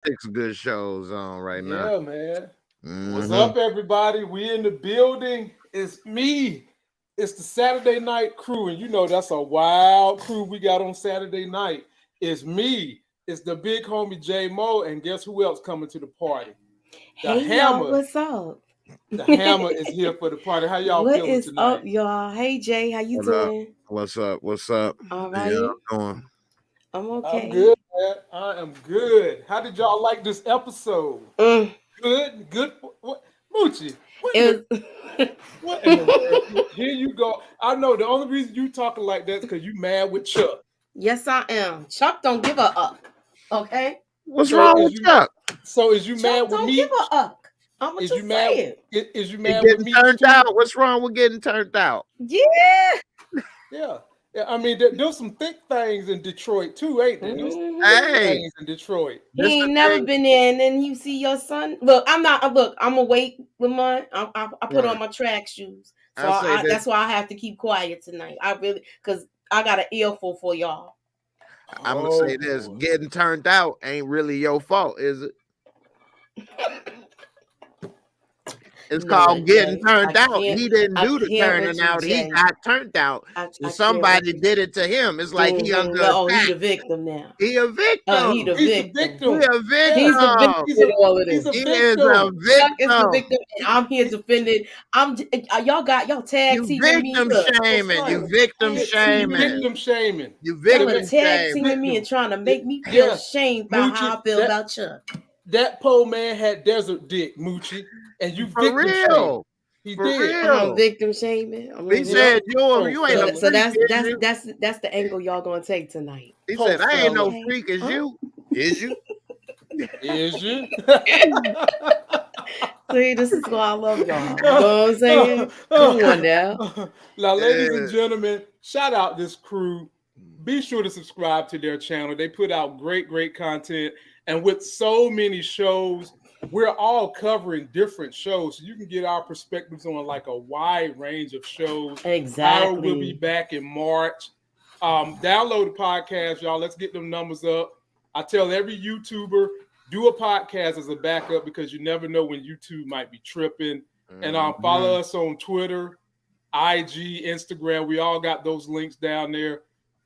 6 good shows on right now. Yeah, man. What's up, everybody? We in the building. It's me. It's the Saturday night crew, and you know that's a wild crew we got on Saturday night. It's me. It's the big homie J Mo, and guess who else coming to the party? The Hey Hammer. y'all, what's up? The Hammer is here for the party. How y'all What feeling is tonight? up, y'all? Hey Jay, how you What up? doing? What's up? What's up? All How right, y'all doing? I'm okay. I'm good, man. I am good. How did y'all like this episode? Good. What, Moochie? What in the world? Here you go. I know the only reason you talking like that is because you mad with Chuck. Yes, I am. Chuck don't give a up. Okay. What's wrong with Chuck? So is you Chuck mad with don't me? give a up. I'm Is just you mad? saying. Is you mad Getting with me? turned out? What's wrong with getting turned out? Yeah. Yeah. I mean, there's some thick things in Detroit too, ain't there? There's Hey, things in Detroit. He ain't never been there, and then you see your son. Look, I'm not. Look, I'm gonna wait, Lamont. I put on my track shoes, so that's why I have to keep quiet tonight. I really, because I got an earful for y'all. I'm gonna say this: getting turned out ain't really your fault, is it? It's called getting turned out. He didn't do the turning out. He got turned out. Somebody did it to him. It's like he under attack. Oh, he the victim now. He a victim. He the victim. He a victim. He's a victim. He is a victim. Chuck is the victim, and I'm here defending. Y'all tag teaming me. You victim shaming. You victim tag teaming me and trying to make me feel ashamed about how I feel about Chuck. That poor man had desert dick, Moochie, and you for real. He for did. Real. I'm victim shaming. He said you ain't so that's the angle y'all gonna take tonight. He said I ain't no freak as you. Is you? Is you? See, this is why I love y'all. You know what I'm saying? Come on now. Now, ladies and gentlemen, shout out this crew. Be sure to subscribe to their channel. They put out great content. And with so many shows, we're all covering different shows. So you can get our perspectives on like a wide range of shows. Exactly. Howard will be back in March. Download the podcast, y'all. Let's get them numbers up. I tell every YouTuber, do a podcast as a backup because you never know when YouTube might be tripping. And follow us on Twitter, IG, Instagram. We all got those links down there.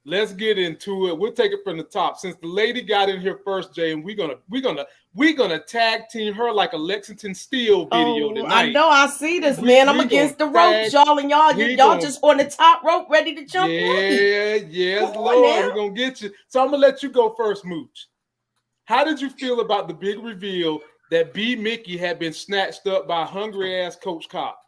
Let's get into it. We'll take it from the top. Since the lady got in here first, Jay, and we're gonna tag team her like a Lexington Steel video tonight. I know. I see this, man. I'm against the ropes, y'all, and y'all just on the top rope, ready to jump on me. Yes, Lord, we're gonna get you. So I'm gonna let you go first, Mooch. How did you feel about the big reveal that B. Mickey had been snatched up by hungry ass Coach Cop?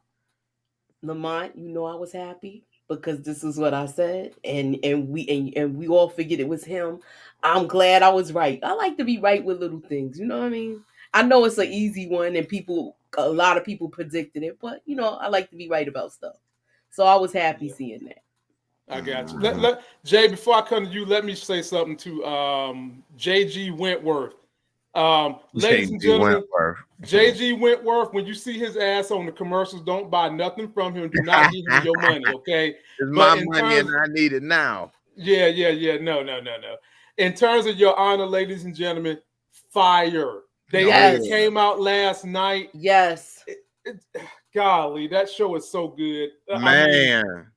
Lamont, you know I was happy. Because this is what I said, and we all figured it was him. I'm glad I was right. I like to be right with little things, you know what I mean? I know it's an easy one, and a lot of people predicted it, but you know I like to be right about stuff. So I was happy seeing that. I got you. Jay, before I come to you, let me say something to JG Wentworth. Ladies and gentlemen, JG Wentworth, when you see his ass on the commercials, don't buy nothing from him. Do not give him your money, okay? It's my money and I need it now. Yeah. No. In terms of your honor, ladies and gentlemen, fire. They came out last night. Yes. Golly, that show is so good. Man.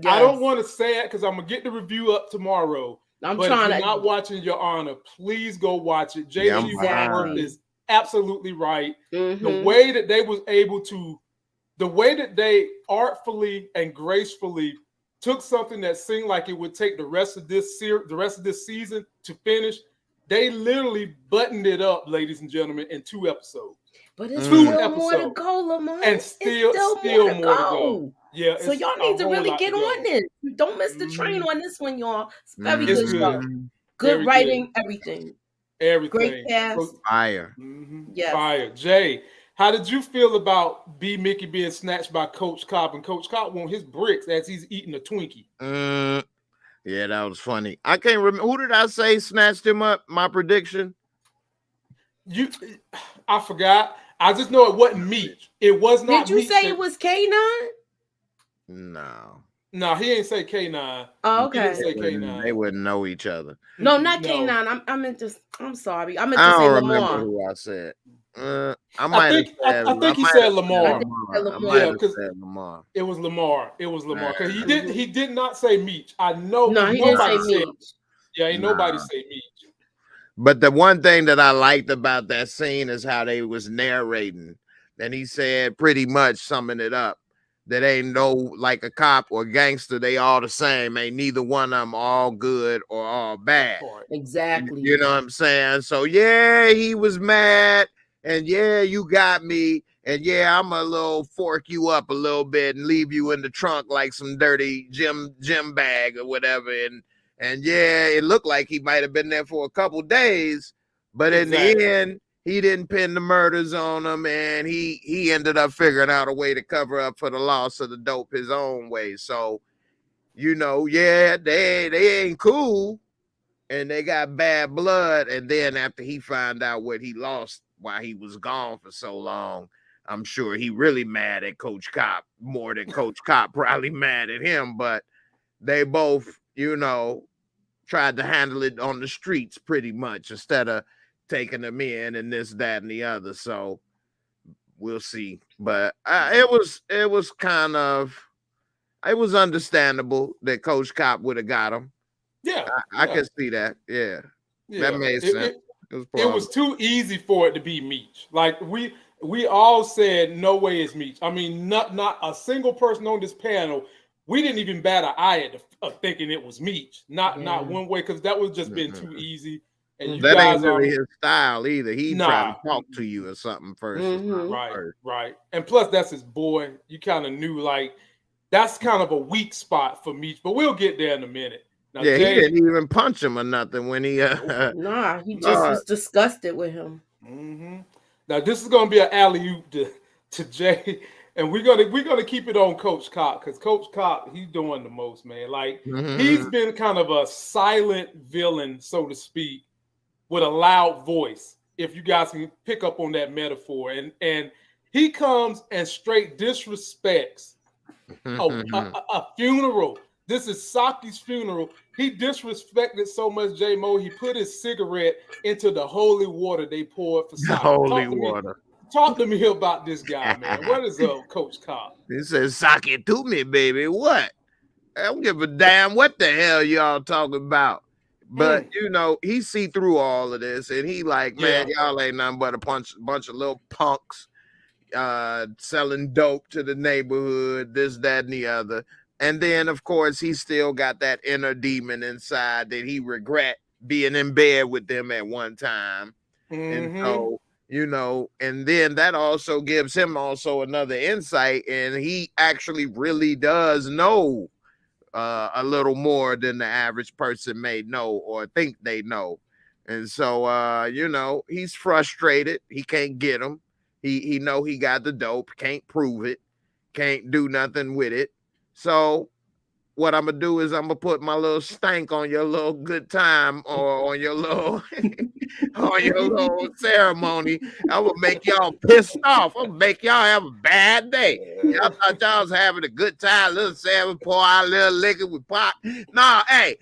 I don't want to say it because I'm going to get the review up tomorrow. If you're not watching Your Honor, please go watch it. JG Wentworth is absolutely right. The way that they was able to, the way that they artfully and gracefully took something that seemed like it would take the rest of this season to finish, they literally buttoned it up, ladies and gentlemen, in 2 episodes. But it's still more to go, Lamont. And still more to go. Yeah. So y'all need to really get on this. Don't miss the train on this one, y'all. It's very good show. Good writing, everything. Great cast. Fire. Yes. Fire. Jay, how did you feel about B. Mickey being snatched by Coach Cop, and Coach Cop want his bricks as he's eating a Twinkie? Yeah, that was funny. I can't remember. Who did I say snatched him up? My prediction? I forgot. I just know it wasn't Meech. It was not. Did you say it was K9? No. No, he ain't say K9. Oh, okay. He didn't say K9. They wouldn't know each other. No, not K9. I'm sorry. I meant I to say don't Lamar. remember who I said. I think he said Lamar. Yeah, because Lamar. It was Lamar. Because he did not say Meech. I know. No, he didn't say Meech. Yeah, ain't nobody say Meech. But the one thing that I liked about that scene is how they was narrating. And he said, pretty much summing it up, that ain't no like a cop or gangster. They all the same. Ain't neither one of them all good or all bad. Exactly. You know what I'm saying? So yeah, he was mad. And yeah, you got me. And yeah, I'm a little fork you up a little bit and leave you in the trunk like some dirty gym bag or whatever. And yeah, it looked like he might have been there for a couple days, but in the end, he didn't pin the murders on him, and he ended up figuring out a way to cover up for the loss of the dope his own way. So, yeah, they ain't cool, and they got bad blood. And then after he found out what he lost while he was gone for so long, I'm sure he really mad at Coach Cop more than Coach Cop probably mad at him. But they both, tried to handle it on the streets pretty much instead of taking them in and this, that, and the other. So we'll see. But it was understandable that Coach Cop would have got him. Yeah, I could see that. Yeah, that made sense. It was too easy for it to be Meech. Like we all said, no way it's Meech. I mean, not a single person on this panel. We didn't even bat an eye at thinking it was Meech. Not one way, because that was just been too easy. And that ain't really his style either. He trying to talk to you or something first. Right. And plus, that's his boy. You kind of knew, like, that's kind of a weak spot for Meech. But we'll get there in a minute. Now, yeah, Jay, he didn't even punch him or nothing when he. He just was disgusted with him. Mm-hmm. Now this is gonna be an alley-oop to Jay. And we're gonna keep it on Coach Cop, because Coach Cop, he's doing the most, man. Like, he's been kind of a silent villain, so to speak, with a loud voice. If you guys can pick up on that metaphor, and he comes and straight disrespects a funeral. This is Saki's funeral. He disrespected so much J-Mo. He put his cigarette into the holy water they poured for Saki. Holy water. Talk to me about this guy, man. What is up, Coach Cop? He says, "Sock it to me, baby." What? I don't give a damn what the hell y'all talking about. But he see through all of this, and he like, man, y'all ain't nothing but a bunch of little punks selling dope to the neighborhood, this, that, and the other. And then, of course, he still got that inner demon inside that he regret being in bed with them at one time. And so, and then that also gives him another insight, and he actually really does know a little more than the average person may know or think they know. And so, he's frustrated. He can't get him. He know he got the dope, can't prove it, can't do nothing with it. So what I'm gonna do is I'm gonna put my little stank on your little good time or on your little ceremony. I'm gonna make y'all pissed off. I'm gonna make y'all have a bad day. Y'all thought y'all was having a good time, little salmon, pour out a little liquor with pop. Nah, hey,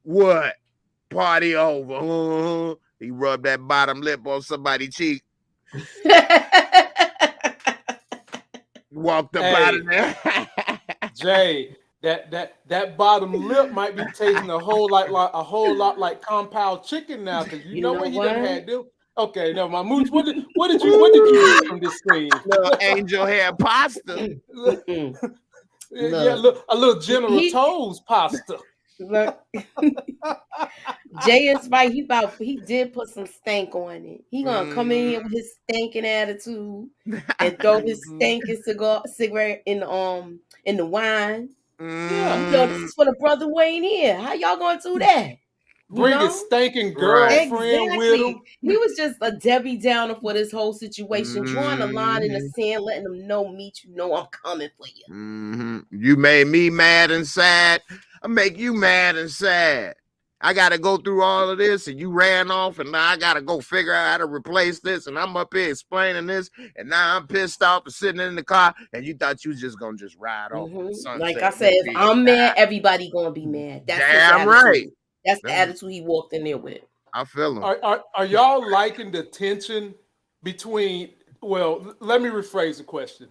what? Party over. He rubbed that bottom lip on somebody's cheek. Walked up out of there. Jay, that bottom lip might be tasting a whole lot like compound chicken now, because you know what he done had them. Okay, never mind. Mooch, what did you get from this scene? Little angel hair pasta. A little General Toes pasta. Look, Jay is right. He did put some stank on it. He gonna come in here with his stinking attitude and throw his stinking cigarette in the wine. Yeah, this is for the brother Wayne here. How y'all gonna do that? Bring his stinking girlfriend with him. He was just a Debbie Downer for this whole situation, drawing a line in the sand, letting them know, Meech, I'm coming for you. You made me mad and sad. I make you mad and sad. I got to go through all of this, and you ran off, and now I got to go figure out how to replace this, and I'm up here explaining this, and now I'm pissed off and sitting in the car, and you thought you was just going to just ride off. Like I said, if I'm mad, everybody going to be mad. That's damn right. That's the attitude he walked in there with. I feel him. Are y'all liking the tension between, well, let me rephrase the question.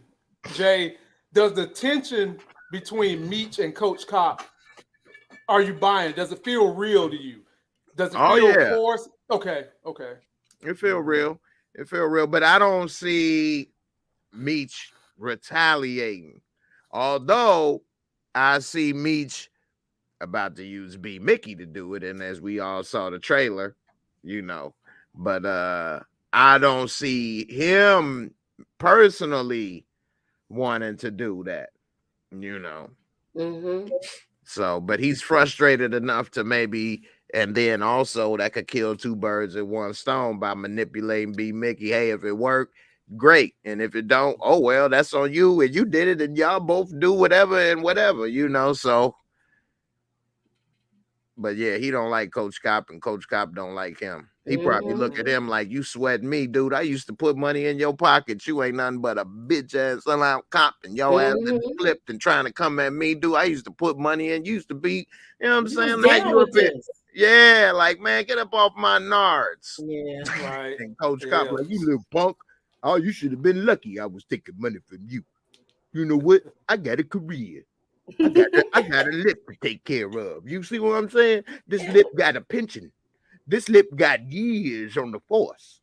Jay, does the tension between Meech and Coach Cop, are you buying it? Does it feel real to you? Does it feel forced? Okay. It feel real. But I don't see Meech retaliating. Although I see Meech about to use B Mickey to do it, and as we all saw the trailer, but I don't see him personally wanting to do that, So, but he's frustrated enough to maybe, and then also that could kill two birds with one stone by manipulating B Mickey. Hey, if it worked, great, and if it don't, oh well, that's on you, and you did it, and y'all both do whatever and whatever, so. But yeah, he don't like Coach Cop, and Coach Cop don't like him. He probably look at him like, you sweating me, dude. I used to put money in your pocket. You ain't nothing but a bitch ass sellout cop, and your ass flipped and trying to come at me, dude. I used to put money in. You used to be, you know what I'm saying? Like you a bit. Yeah, like, man, get up off my nards. Yeah, right. And Coach Cop, like, you little punk. Oh, you should have been lucky I was taking money from you. You know what? I got a career. I got a lip to take care of. You see what I'm saying? This lip got a pension. This lip got years on the force.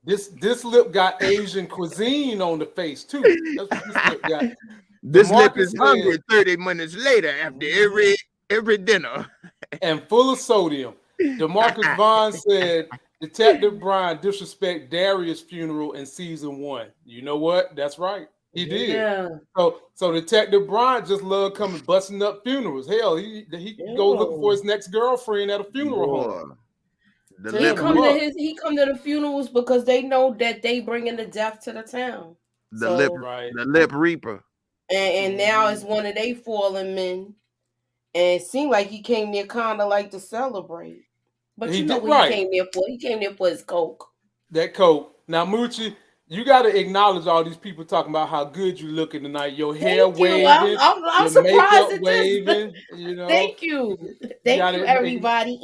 This lip got Asian cuisine on the face too. That's what this lip got. This lip is hungry 30 minutes later after every dinner. And full of sodium. DeMarcus Vaughn said Detective Brian disrespect Darius' funeral in season 1. You know what? That's right. He did. Yeah. So Detective Brian just loved coming busting up funerals. Hell, he go looking for his next girlfriend at a funeral home. He come to the funerals because they know that they bringing the death to the town. The lip reaper. And now it's one of they fallen men. And it seemed like he came there kind of like to celebrate. But he know what he came there for. He came there for his coke. That coke. Now, Moochie, you got to acknowledge all these people talking about how good you looking tonight. Your hair waving, I'm your surprised makeup waving. Thank you, everybody.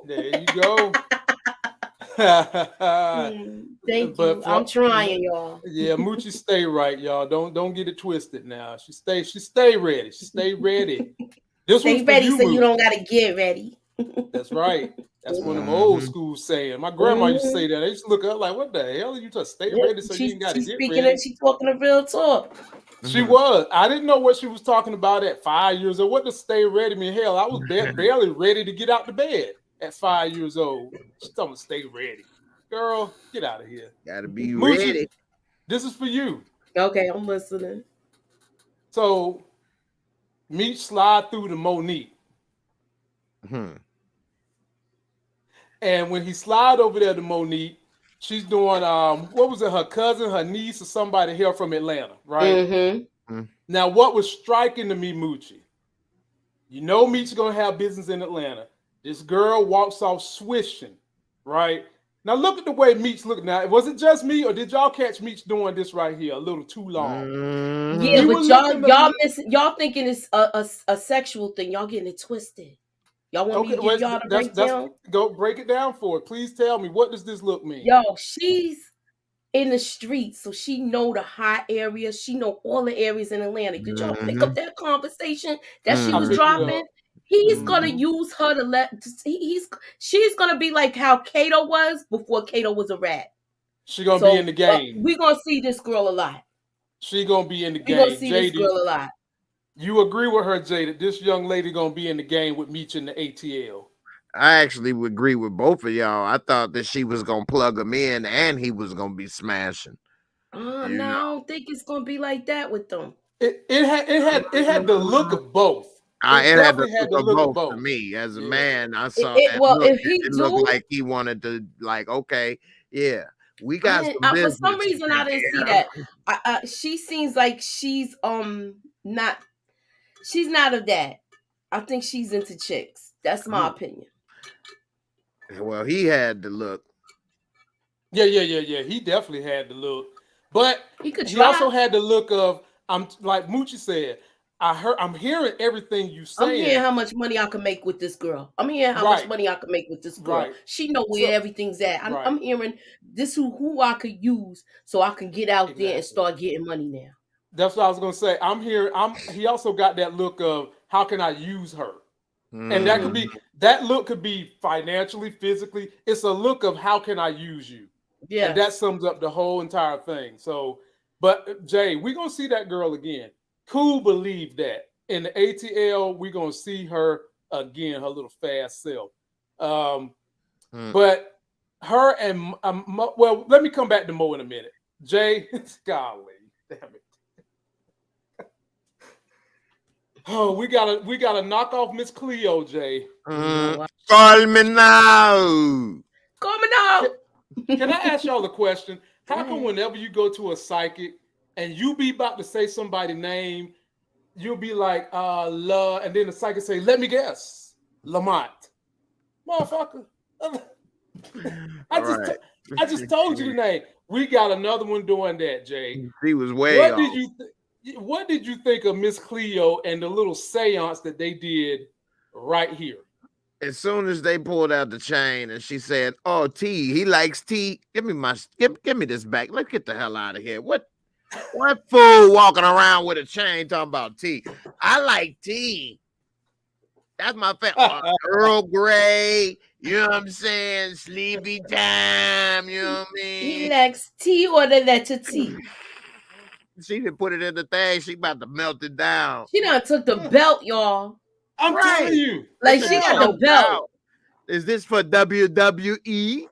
There you go. Thank you. I'm trying, y'all. Yeah, Moochie, stay right, y'all. Don't get it twisted now. She stay ready. She stay ready. This stay ready, so you don't gotta get ready. That's right. That's one of them old school saying. My grandma used to say that. They used to look up like, "What the hell are you just stay ready so you ain't got to get ready?" She's talking a real talk. She was. I didn't know what she was talking about at 5 years old. What does stay ready mean? Hell, I was barely ready to get out the bed at 5 years old. She's talking about stay ready. Girl, get out of here. Gotta be ready. This is for you. Okay, I'm listening. So, Meech slide through to Monique. And when he slide over there to Monique, she's doing what was it? Her cousin, her niece, or somebody here from Atlanta, right? Now, what was striking to me, Moochie? You know, Meech's gonna have business in Atlanta. This girl walks off swishing, right? Now look at the way Meech looked. Now, was it just me, or did y'all catch Meech doing this right here a little too long? Yeah, but y'all thinking it's a sexual thing. Y'all getting it twisted. Y'all want me to give y'all the breakdown? Go break it down for it. Please tell me, what does this look mean? Yo, she's in the streets, so she know the hot areas. She know all the areas in Atlanta. Did y'all pick up that conversation that she was dropping? He's gonna use her to she's gonna be like how Kato was before Kato was a rat. She's gonna be in the game. We're gonna see this girl a lot. She's gonna be in the game. We're gonna see this girl a lot. You agree with her, Jay, that this young lady gonna be in the game with Meech in the ATL? I actually would agree with both of y'all. I thought that she was gonna plug him in and he was gonna be smashing. No, I don't think it's gonna be like that with them. It had the look of both. It had the look of both for me. As a man, I saw that. Well, if it looked like he wanted to, like, okay, yeah, we got some business. For some reason, I didn't see that. She seems like she's not. She's not of that. I think she's into chicks. That's my opinion. Well, he had the look. Yeah. He definitely had the look, but he also had the look of like Moochie said. I'm hearing everything you saying. I'm hearing how much money I can make with this girl. I'm hearing how much money I can make with this girl. She know where everything's at. I'm hearing this who I could use so I can get out there and start getting money now. That's what I was gonna say. He also got that look of how can I use her? And that look could be financially, physically. It's a look of how can I use you? Yeah. And that sums up the whole entire thing. So, but Jay, we're gonna see that girl again. Cool, believe that. In the ATL, we're gonna see her again, her little fast self. But her and well, let me come back to Mo in a minute. Jay, golly, damn it. Oh, we gotta knock off Miss Cleo, Jay. Call me now. Call me now. Can I ask y'all a question? How come whenever you go to a psychic and you be about to say somebody's name, you'll be like, and then the psychic say, let me guess, Lamont. Motherfucker. I just told you the name. We got another one doing that, Jay. He was way off. What did you think of Miss Cleo and the little seance that they did right here? As soon as they pulled out the chain and she said, "Oh, tea, he likes tea. Give me this back. Let's get the hell out of here." What fool walking around with a chain talking about tea? I like tea. That's my favorite. Earl Grey. You know what I'm saying? Sleepy time. You know what I mean? He likes tea or the letter T. She didn't put it in the thing. She about to melt it down. She done took the belt, y'all. I'm telling you. Like she got the belt. Is this for WWE?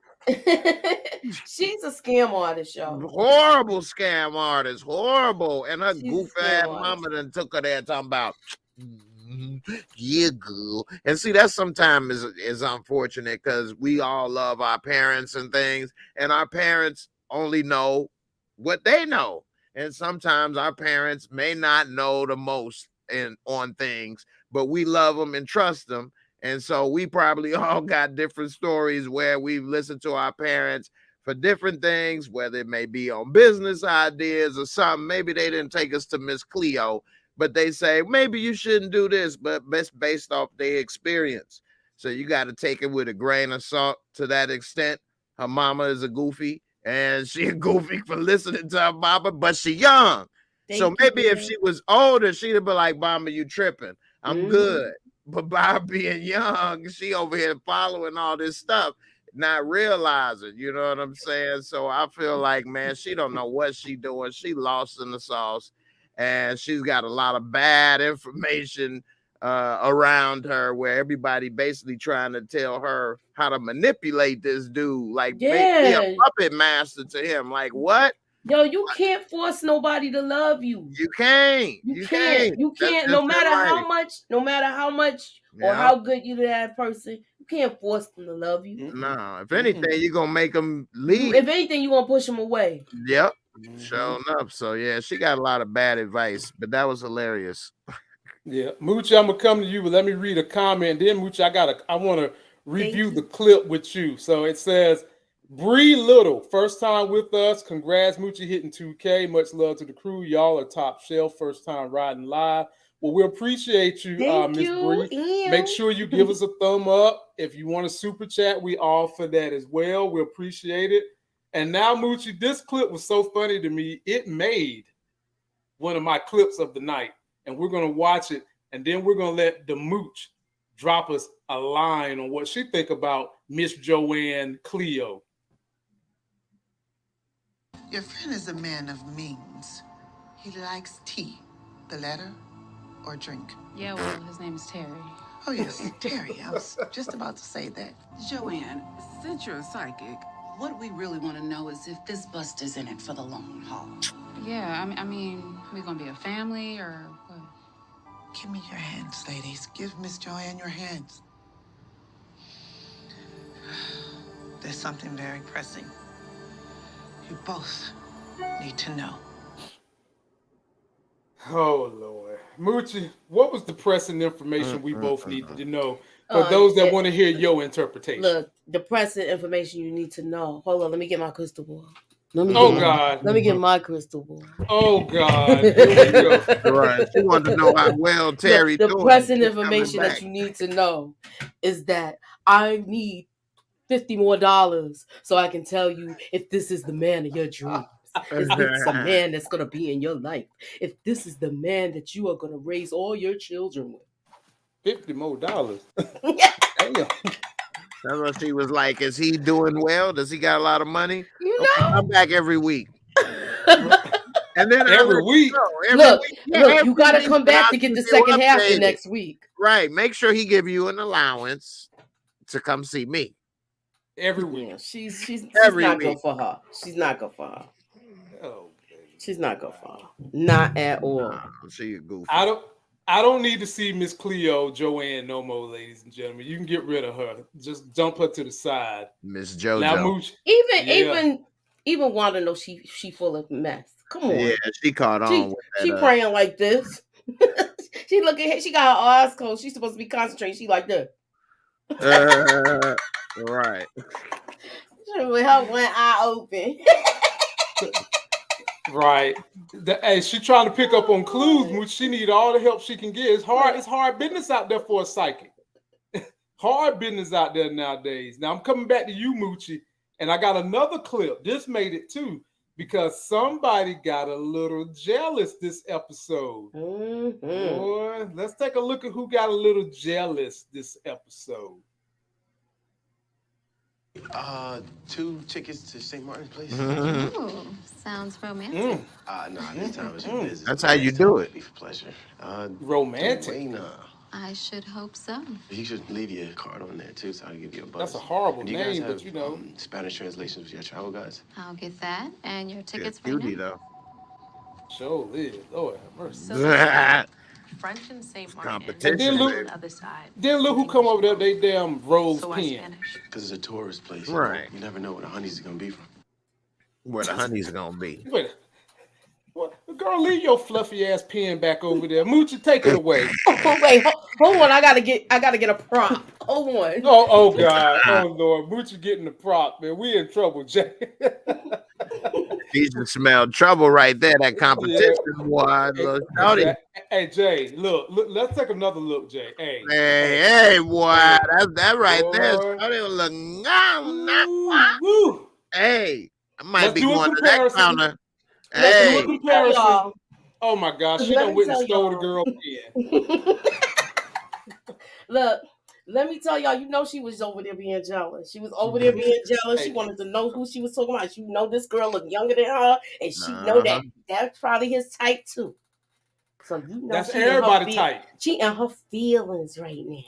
She's a scam artist, y'all. Horrible scam artist. Horrible. And her goof ass mama done took her there talking about, yeah, girl. And see, that sometimes is unfortunate because we all love our parents and things, and our parents only know what they know. And sometimes our parents may not know the most on things, but we love them and trust them. And so we probably all got different stories where we've listened to our parents for different things, whether it may be on business ideas or something. Maybe they didn't take us to Miss Cleo, but they say, maybe you shouldn't do this, but that's based off their experience. So you got to take it with a grain of salt to that extent. Her mama is a goofy, and she a goofy for listening to her mama, but she young. So maybe if she was older, she'd have been like, "Mama, you tripping. I'm good." But by being young, she over here following all this stuff, not realizing, you know what I'm saying? So I feel like, man, she don't know what she doing. She lost in the sauce, and she's got a lot of bad information around her where everybody basically trying to tell her how to manipulate this dude, like make me a puppet master to him. Like, what? Yo, you can't force nobody to love you. You can't. You can't. No matter how much or how good you to that person, you can't force them to love you. No, if anything, you're gonna make them leave. If anything, you're gonna push them away. Yep. Sure enough. So yeah, she got a lot of bad advice, but that was hilarious. Yeah, Mooch, I'm gonna come to you, but let me read a comment. Then Mooch, I want to review the clip with you. So it says, Bree Little, first time with us. Congrats, Moochie, hitting 2K. Much love to the crew. Y'all are top shelf. First time riding live. Well, we appreciate you, Miss Bree. Make sure you give us a thumb up. If you want a super chat, we all for that as well. We appreciate it. And now, Moochie, this clip was so funny to me. It made one of my clips of the night. And we're going to watch it. And then we're going to let the Mooch drop us a line on what she think about Miss Joanne Cleo. Your friend is a man of means. He likes tea, the letter, or drink. Yeah, well, his name is Terry. Oh, yes, Terry. I was just about to say that. Joanne, since you're a psychic, what we really want to know is if this bust is in it for the long haul. Yeah, I mean, we gonna be a family or what? Give me your hands, ladies. Give Miss Joanne your hands. There's something very pressing. You both need to know. Oh, Lord. Moochie, what was the pressing information we both needed to know For those that want to hear your interpretation. Look, depressing information you need to know. Hold on, let me get my crystal ball. God. Let me get my crystal ball. Oh God. Here we go. Right. She wanted to know how well Terry The doing. depressing She's information coming that you need to know is that I need $50 more so I can tell you if this is the man of your dreams. If it's a man that's gonna be in your life. If this is the man that you are gonna raise all your children with. $50 more. Damn. That's what she was like. Is he doing well? Does he got a lot of money? You Okay, know? come back every week. And then Every week. Look, every you gotta week, come back to get the second half the next week. Right. Make sure he give you an allowance to come see me. Every week. Yeah, she's Every not week. good for her. She's not good for her. Oh, She's not good for her. Not at all. Nah, she a goofy. I don't need to see Miss Cleo Joanne no more, ladies and gentlemen. You can get rid of her. Just dump her to the side. Miss JoJo. Now, Mooch. Even Wanda knows she full of mess. Come on. Yeah, she caught on with that. She praying like this. She looking. She got her eyes closed. She's supposed to be concentrating. She like this. Right. With her one eye open. Right. Hey, she trying to pick up on clues, Mooch. She need all the help she can get. It's hard business out there for a psychic. Hard business out there nowadays. Now I'm coming back to you, Moochie, and I got another clip. This made it too, because somebody got a little jealous this episode. Mm-hmm. Boy, let's take a look at who got a little jealous this episode. 2 tickets to St. Martin's Place. Ooh, sounds romantic. No, this time it's business. That's how you do it. Be for pleasure. Romantic. Dwayne, I should hope so. you should leave your card on there too, so I'll give you a buzz. That's a horrible And do you guys name, have, but you know. Spanish translations for your travel guides. I'll get that and your tickets Yeah, right cutie, now. though. Sure is. Lord have mercy. So French and St. Martin. Competition, And then look- baby. On the other side. Then look who come over there, they damn rose So why pen. Spanish? Because it's a tourist place. Right. You never know where the honeys are gonna be from. Where the honey's gonna be. Wait, what? Girl, leave your fluffy ass pen back over there. Moochie, take it away. Oh, wait, hold on. I gotta get a prop. Hold on. Oh God. Oh Lord. Moochie getting the prop, man. We in trouble, Jay. He just smelled trouble right there. That competition, boy. Little shorty. Hey, Jay, look, let's take another look, Jay. Hey. Hey, boy. That's that right there. Boy. Shorty was like, Woo. hey, I might Let's be do a going to that comparison. counter. Let's do a Hey, comparison. Y'all. Oh my gosh, she Let done me went and tell stole the y'all. girl again. Look, let me tell y'all, you know she was over there being jealous. She was over there being jealous. She Hey. wanted to know who she was talking about. You know this girl looked younger than her, and she know that that's probably his type too. So you know That's she in her everybody type. She in her feelings right now.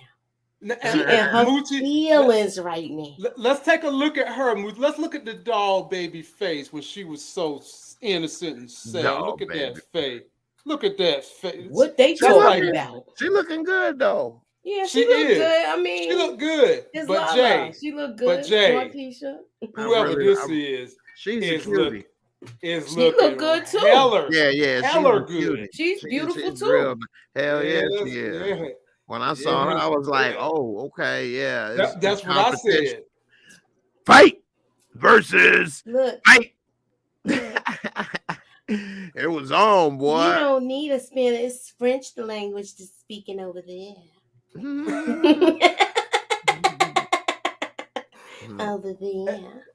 And She in her Moochie, feelings right now. let's take a look at her. Let's look at the doll baby face when she was so innocent and sad. Doll Look at baby. that face. Look at that face. What they That's talking like- about? she looking good though. Yeah, She she look is. good. I mean, She look good, it's but Lala. Jay, She look good. Jay, Markeisha. whoever this is She's a is cutie. is She looking look good, too. Heller. Yeah, Hella she's a cutie. good. She's beautiful she's too. real- Hell yeah, Yes, she is. yeah. When I saw her, I was like, Yeah. oh, okay, yeah. it's That's what I competition. said. Fight versus Look, fight. It was on, boy. you don't need a Spanish. It's French the language that's speaking over there. Over there.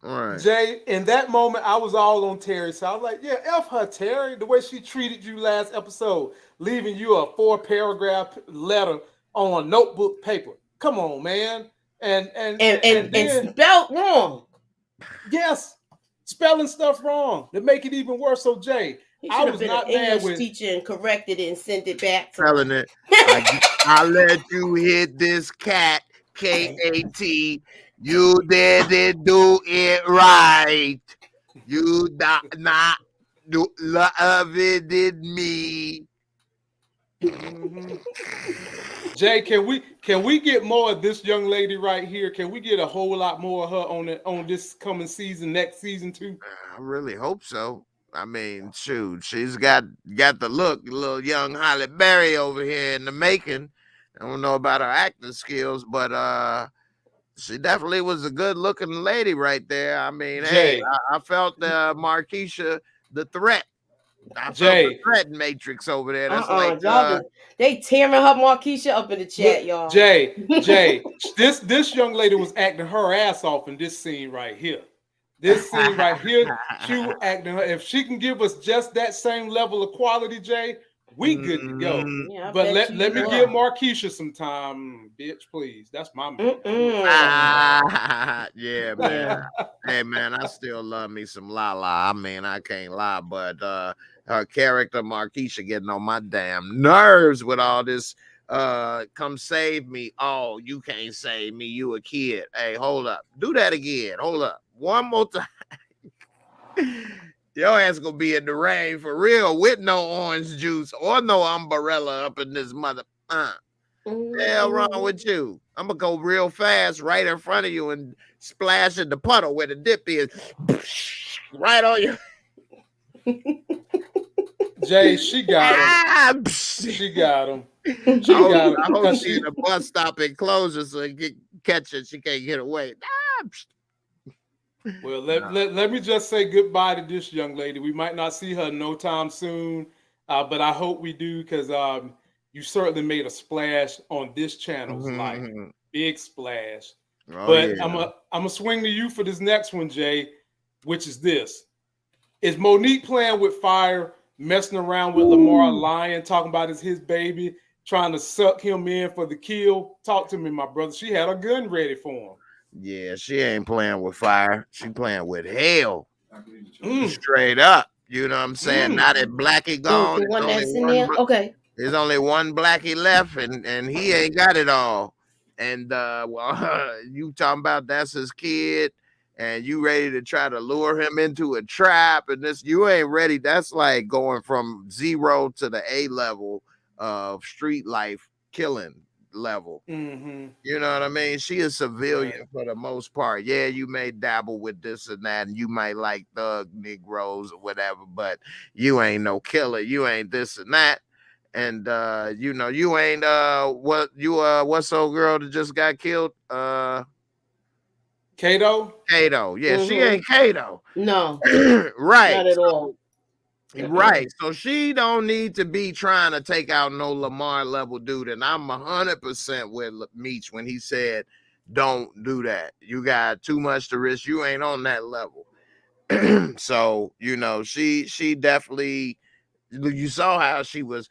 All right. Jay, in that moment, I was all on Terry. So I was like, yeah, F her, Terry. The way she treated you last episode, leaving you a 4-paragraph letter on notebook paper. Come on, man. And then, spelled wrong. yes, spelling stuff wrong to make it even worse. So, Jay, He I should have was been not an mad English when teacher and corrected it and sent it back to Telling it. I let you hit this cat, K-A-T. You didn't do it right. You not do love it did me. Jay, can we get more of this young lady right here? Can we get a whole lot more of her on this coming season, next season too? I really hope so. I mean, shoot, she's got the look, little young Halle Berry over here in the making. I don't know about her acting skills, but she definitely was a good looking lady right there. I mean, Jay. hey, I felt Markeisha the threat. I felt Jay. the threat matrix over there. That's y'all they tearing her Markeisha up in the chat, y'all. Jay, this young lady was acting her ass off in this scene right here. This scene right here, she was acting her. If she can give us just that same level of quality, Jay, we good to go. Yeah, but let me give Markeisha some time, bitch, please. That's my man. Yeah, man. Hey, man, I still love me some Lala. I mean, I can't lie, but her character, Markeisha, getting on my damn nerves with all this. Come save me. Oh, you can't save me. You a kid. Hey, hold up. Do that again. Hold up. One more time. Your ass gonna be in the rain for real with no orange juice or no umbrella up in this mother. Hell wrong with you? I'm gonna go real fast right in front of you and splash in the puddle where the dip is. Right on you. Jay, she got him. She got him. She got him. I hope she's in a bus stop enclosure so she catch it. She can't get away. Well, let me just say goodbye to this young lady. We might not see her no time soon, but I hope we do because you certainly made a splash on this channel's life. Big splash. But I'm gonna swing to you for this next one, Jay, which is this. Is Monique playing with fire, messing around with Lamar lying, talking about it's his baby, trying to suck him in for the kill? Talk to me, my brother. She had a gun ready for him. Yeah, she ain't playing with fire. She playing with hell. Straight up. You know what I'm saying? Now that Blackie gone, there's only one Blackie left, and he ain't got it all. And you talking about that's his kid, and you ready to try to lure him into a trap, and this you ain't ready. That's like going from 0 to the A level of street life killing level. You know what I mean? She is civilian for the most part. Yeah, you may dabble with this and that, and you might like thug Negroes or whatever, but you ain't no killer. You ain't this and that. And you know, you ain't what's old girl that just got killed? Kato? Yeah, she ain't Kato. No. Right. Not at all. Right. So she don't need to be trying to take out no Lamar level dude. And I'm 100% with Meech when he said, don't do that. You got too much to risk. You ain't on that level. So, you know, she definitely, you saw how she was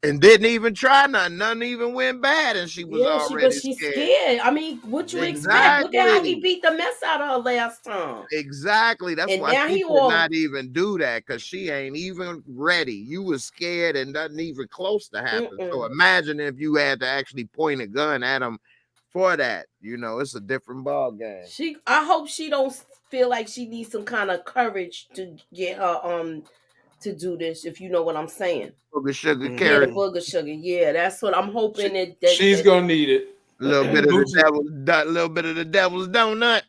and didn't even try nothing. Nothing even went bad, and she was already scared. I mean, what you expect? Look at how he beat the mess out of her last time. Exactly. That's why she could not even do that, because she ain't even ready. You was scared and nothing even close to happen. So imagine if you had to actually point a gun at him for that. You know, it's a different ball game. I hope she don't feel like she needs some kind of courage to get her to do this, if you know what I'm saying. Booger sugar Yeah, carrot. the booger sugar. Yeah, that's what I'm hoping that she's gonna need it. A little bit of the devil's donut.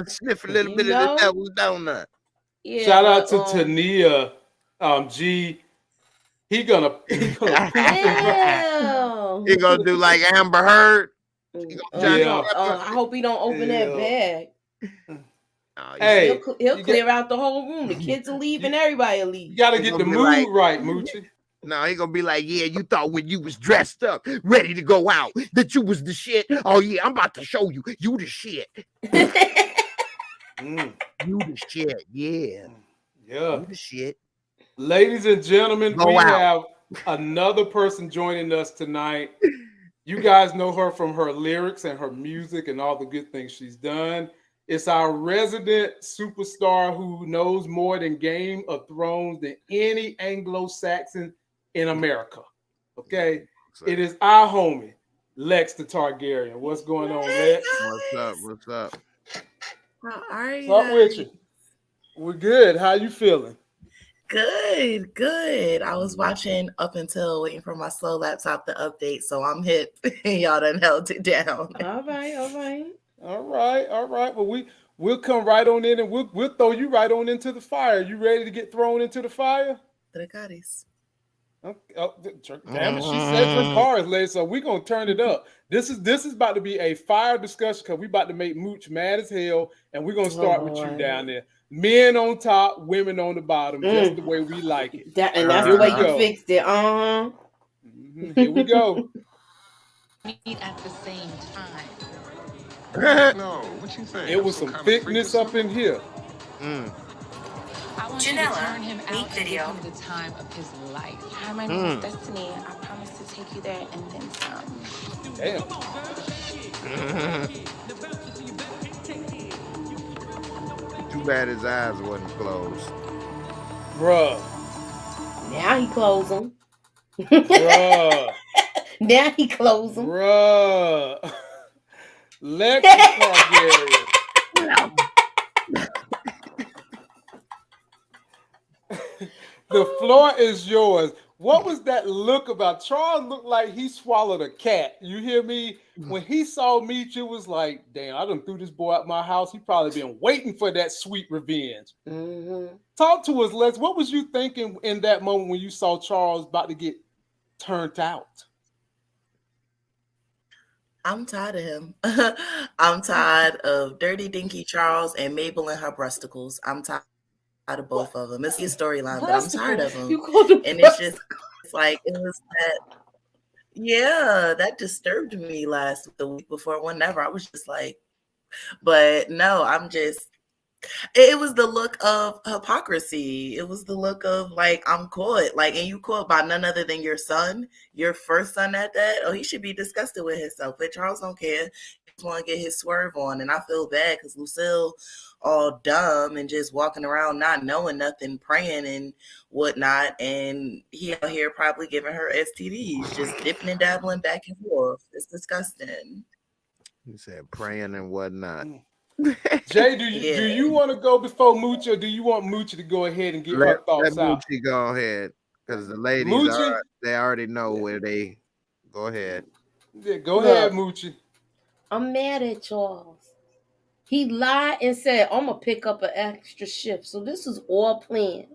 Sniff a little bit of the devil's donut. Yeah, shout out to Tania. G. He gonna he gonna do like Amber Heard. I hope he don't open that bag. Hey, he'll clear out the whole room. The kids will leave and everybody will leave. You gotta get the mood right, Moochie. No, he gonna be like, yeah, you thought when you was dressed up, ready to go out, that you was the shit. Oh yeah, I'm about to show you. You the shit. You the shit. Yeah. You the shit. Ladies and gentlemen, we have another person joining us tonight. You guys know her from her lyrics and her music and all the good things she's done. It's our resident superstar who knows more than Game of Thrones than any Anglo-Saxon in America. Okay? It is our homie, Lex the Targaryen. What's going on, Lex? What's up? How are you? What's up with you? We're good. How you feeling? Good. I was watching up until waiting for my slow laptop to update, so I'm hip. Y'all done held it down. All right. All right. Well, we'll come right on in and we'll throw you right on into the fire. You ready to get thrown into the fire? Dracarys. Damn it, she said her bars, lady. So we're gonna turn it up. This is about to be a fire discussion because we about to make Mooch mad as hell, and we're gonna start with you down there. Men on top, women on the bottom, just the way we like it. That's the way you fixed it. Here we go. Meet at the same time. No, what you think? It was some thickness up in here. I want you to turn him out and give him the time of his life. Hi, my name is Destiny. I promise to take you there and then some. Damn. Too bad his eyes wasn't closed. Bruh. Now he closed them. Bruh. Now he closed them. Bruh. Lexi Targaryen. The floor is yours. What was that look about? Charles looked like he swallowed a cat. You hear me? When he saw Meech, it was like, damn, I done threw this boy out my house. He probably been waiting for that sweet revenge. Talk to us, Lex. What was you thinking in that moment when you saw Charles about to get turned out? I'm tired of him. I'm tired of Dirty Dinky Charles and Mabel and her breasticles. I'm tired of both of them. It's his storyline, but I'm tired of them. And it's like, it was that, yeah, that disturbed me the week before, whenever. I was just like, but no, it was the look of hypocrisy. It was the look of like, I'm caught. Like, and you caught by none other than your son, your first son at that. Oh, he should be disgusted with himself. But Charles don't care. He just want to get his swerve on. And I feel bad because Lucille all dumb and just walking around not knowing nothing, praying and whatnot. And he out here probably giving her STDs, just dipping and dabbling back and forth. It's disgusting. He said praying and whatnot. Jay, do you want to go before Mooch, or do you want Mooch to go ahead and get her thoughts out? Moochie go ahead, because the ladies they already know where they go ahead. Yeah, go ahead, Moochie. I'm mad at Charles. He lied and said, I'm gonna pick up an extra shift. So this is all planned.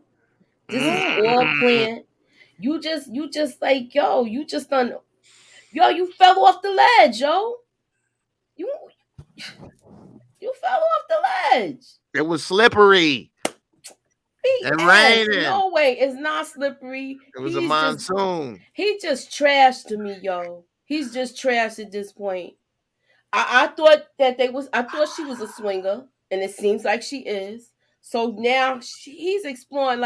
This is all planned. You just like, yo, you fell off the ledge, yo. You fell off the ledge. It was slippery. And raining. No way, it's not slippery. It was a monsoon. He just trashed to me, yo. He's just trashed at this point. I thought she was a swinger, and it seems like she is. So now he's exploring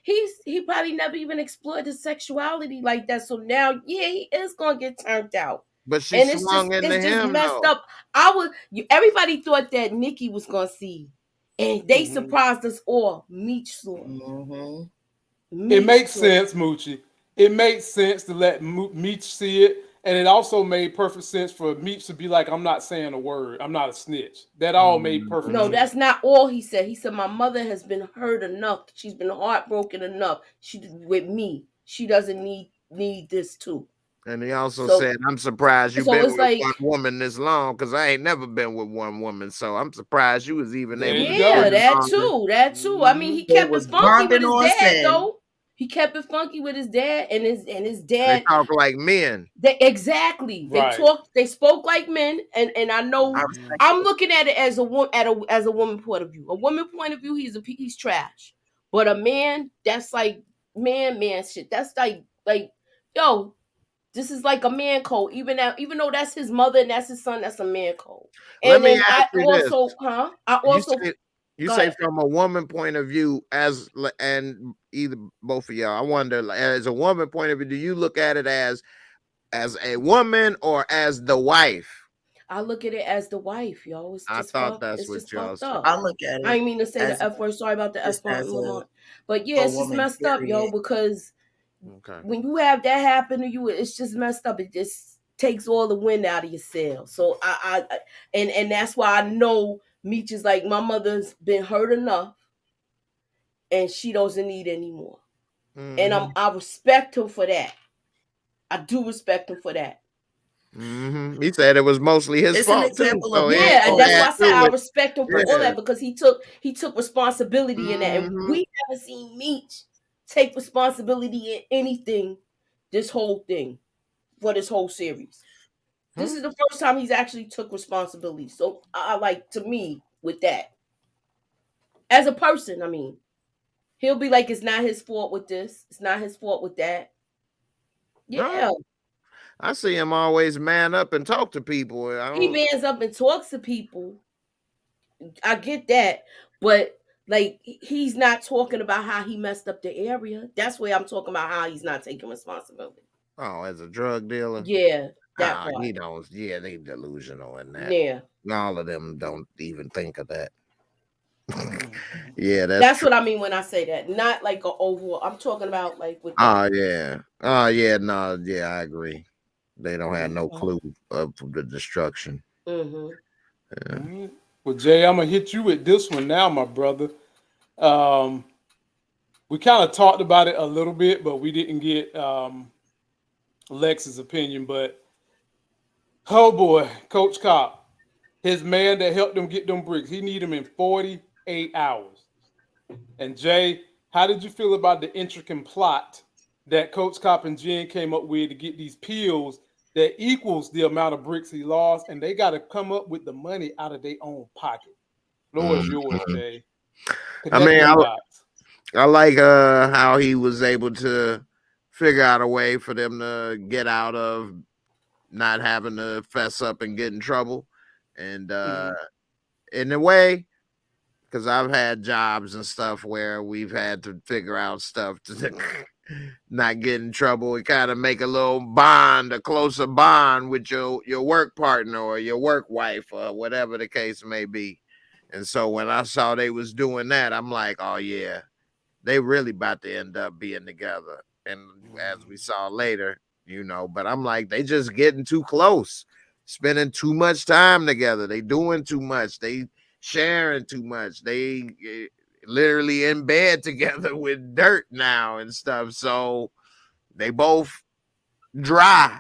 he probably never even explored his sexuality like that. So now, yeah, he is gonna get turned out. But she swung into him. Messed up. Everybody thought that Nikki was gonna see, and they surprised us all. Meech saw. It makes sense, Moochie. It makes sense to let Meech see it, and it also made perfect sense for Meech to be like, "I'm not saying a word. I'm not a snitch." That all made perfect sense. No, that's not all he said. He said, "My mother has been hurt enough. She's been heartbroken enough. With me. She doesn't need this too." And he also said, I'm surprised you've been with one woman this long, because I ain't never been with one woman. So I'm surprised you was even able to do that too. I mean, he kept it funky with his dad, though. He kept it funky with his dad, and his dad. They talk like men. Exactly. Right. They spoke like men, and I know I'm looking at it as a woman point of view. A woman point of view, he's trash. But a man, that's like man shit. That's like yo. This is like a man code, even though that's his mother and that's his son, that's a man code. And Let me ask you this. You say from a woman point of view, and either both of y'all, I wonder, as a woman point of view, do you look at it as a woman or as the wife? I look at it as the wife, yo. I thought that's what y'all said. I look at it. I didn't mean to say the F word. Sorry about the F word, Lamont. But yeah, it's just messed up, yo, because when you have that happen to you, it's just messed up. It just takes all the wind out of your sails. So and that's why I know Meech is like, my mother's been hurt enough, and she doesn't need any more. And I respect him for that. I do respect him for that. He said it was mostly his fault. And that's why I said I respect him for all that, because he took responsibility in that. And we never seen Meech take responsibility in anything this whole thing for this whole series. This is the first time he's actually took responsibility. So I like, to me, with that. As a person, I mean, he'll be like, it's not his fault with this. It's not his fault with that. Yeah. I see him always man up and talk to people. He mans up and talks to people. I get that. But like, he's not talking about how he messed up the area. That's where I'm talking about how he's not taking responsibility. Oh, as a drug dealer? Yeah. That part. He don't. Yeah, they delusional in that. Yeah. All of them don't even think of that. Yeah, that's what I mean when I say that. Not like an overall. I'm talking about like with. Yeah. I agree. They don't have no clue of the destruction. Mm-hmm. Yeah. Well, Jay, I'm gonna hit you with this one now, my brother. We kind of talked about it a little bit, but we didn't get Lex's opinion. But oh boy, Coach Cop, his man that helped him get them bricks, he need him in 48 hours. And Jay, how did you feel about the intricate plot that Coach Cop and Jen came up with to get these pills that equals the amount of bricks he lost, and they got to come up with the money out of their own pocket? Floor is yours, Jay. I mean, I like how he was able to figure out a way for them to get out of not having to fess up and get in trouble. And in a way, because I've had jobs and stuff where we've had to figure out stuff to not get in trouble and kind of make a little bond, a closer bond with your work partner or your work wife or whatever the case may be. And so when I saw they was doing that, I'm like, oh yeah, they really about to end up being together. And as we saw later, but I'm like, they just getting too close, spending too much time together. They doing too much. They sharing too much. They literally in bed together with dirt now and stuff. So they both dry.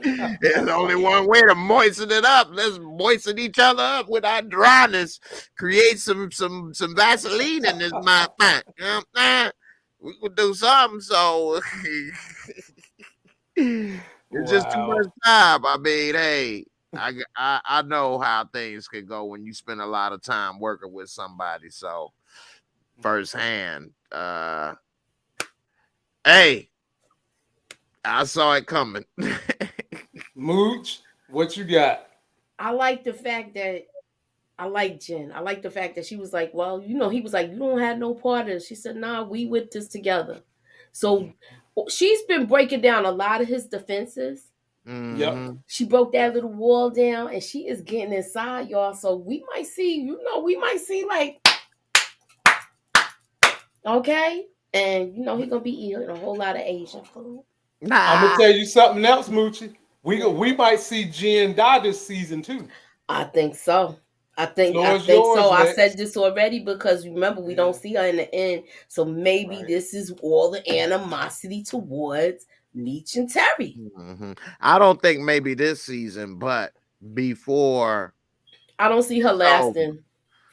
There's only one way to moisten it up. Let's moisten each other up with our dryness. Create some Vaseline in this motherfucker. We could do something. So it's just too much time. I mean, hey, I know how things can go when you spend a lot of time working with somebody. So firsthand, hey, I saw it coming. Mooch, what you got? I like the fact that I like Jen. I like the fact that she was like, well, he was like, you don't have no part of this. She said, nah, we with this together. So she's been breaking down a lot of his defenses. Mm-hmm. Yep. She broke that little wall down and she is getting inside, y'all. So we might see, like, okay. And, he's going to be eating a whole lot of Asian food. I'm going to tell you something else, Moochie. We might see Jen die this season too. I think so. I think so. I said this already because remember we don't see her in the end. So maybe this is all the animosity towards Meech and Terry. Mm-hmm. I don't think maybe this season, but before. I don't see her lasting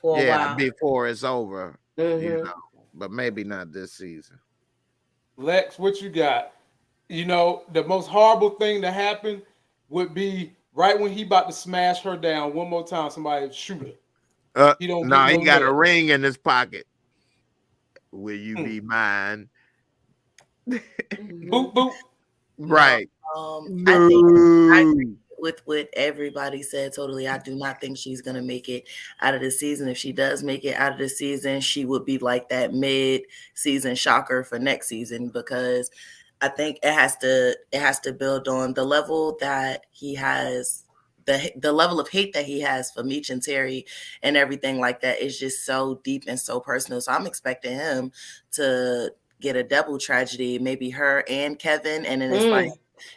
for a while. Before it's over. Mm-hmm. But maybe not this season. Lex, what you got? The most horrible thing to happen would be right when he about to smash her down one more time, somebody shoot her. He got a ring in his pocket. Will you be mine? Boop, boop. Right. I think with what everybody said totally. I do not think she's going to make it out of the season. If she does make it out of the season, she would be like that mid-season shocker for next season, because I think it has to build on the level that he has, the level of hate that he has for Meech and Terry and everything like that is just so deep and so personal. So I'm expecting him to get a double tragedy, maybe her and Kevin, and then it's like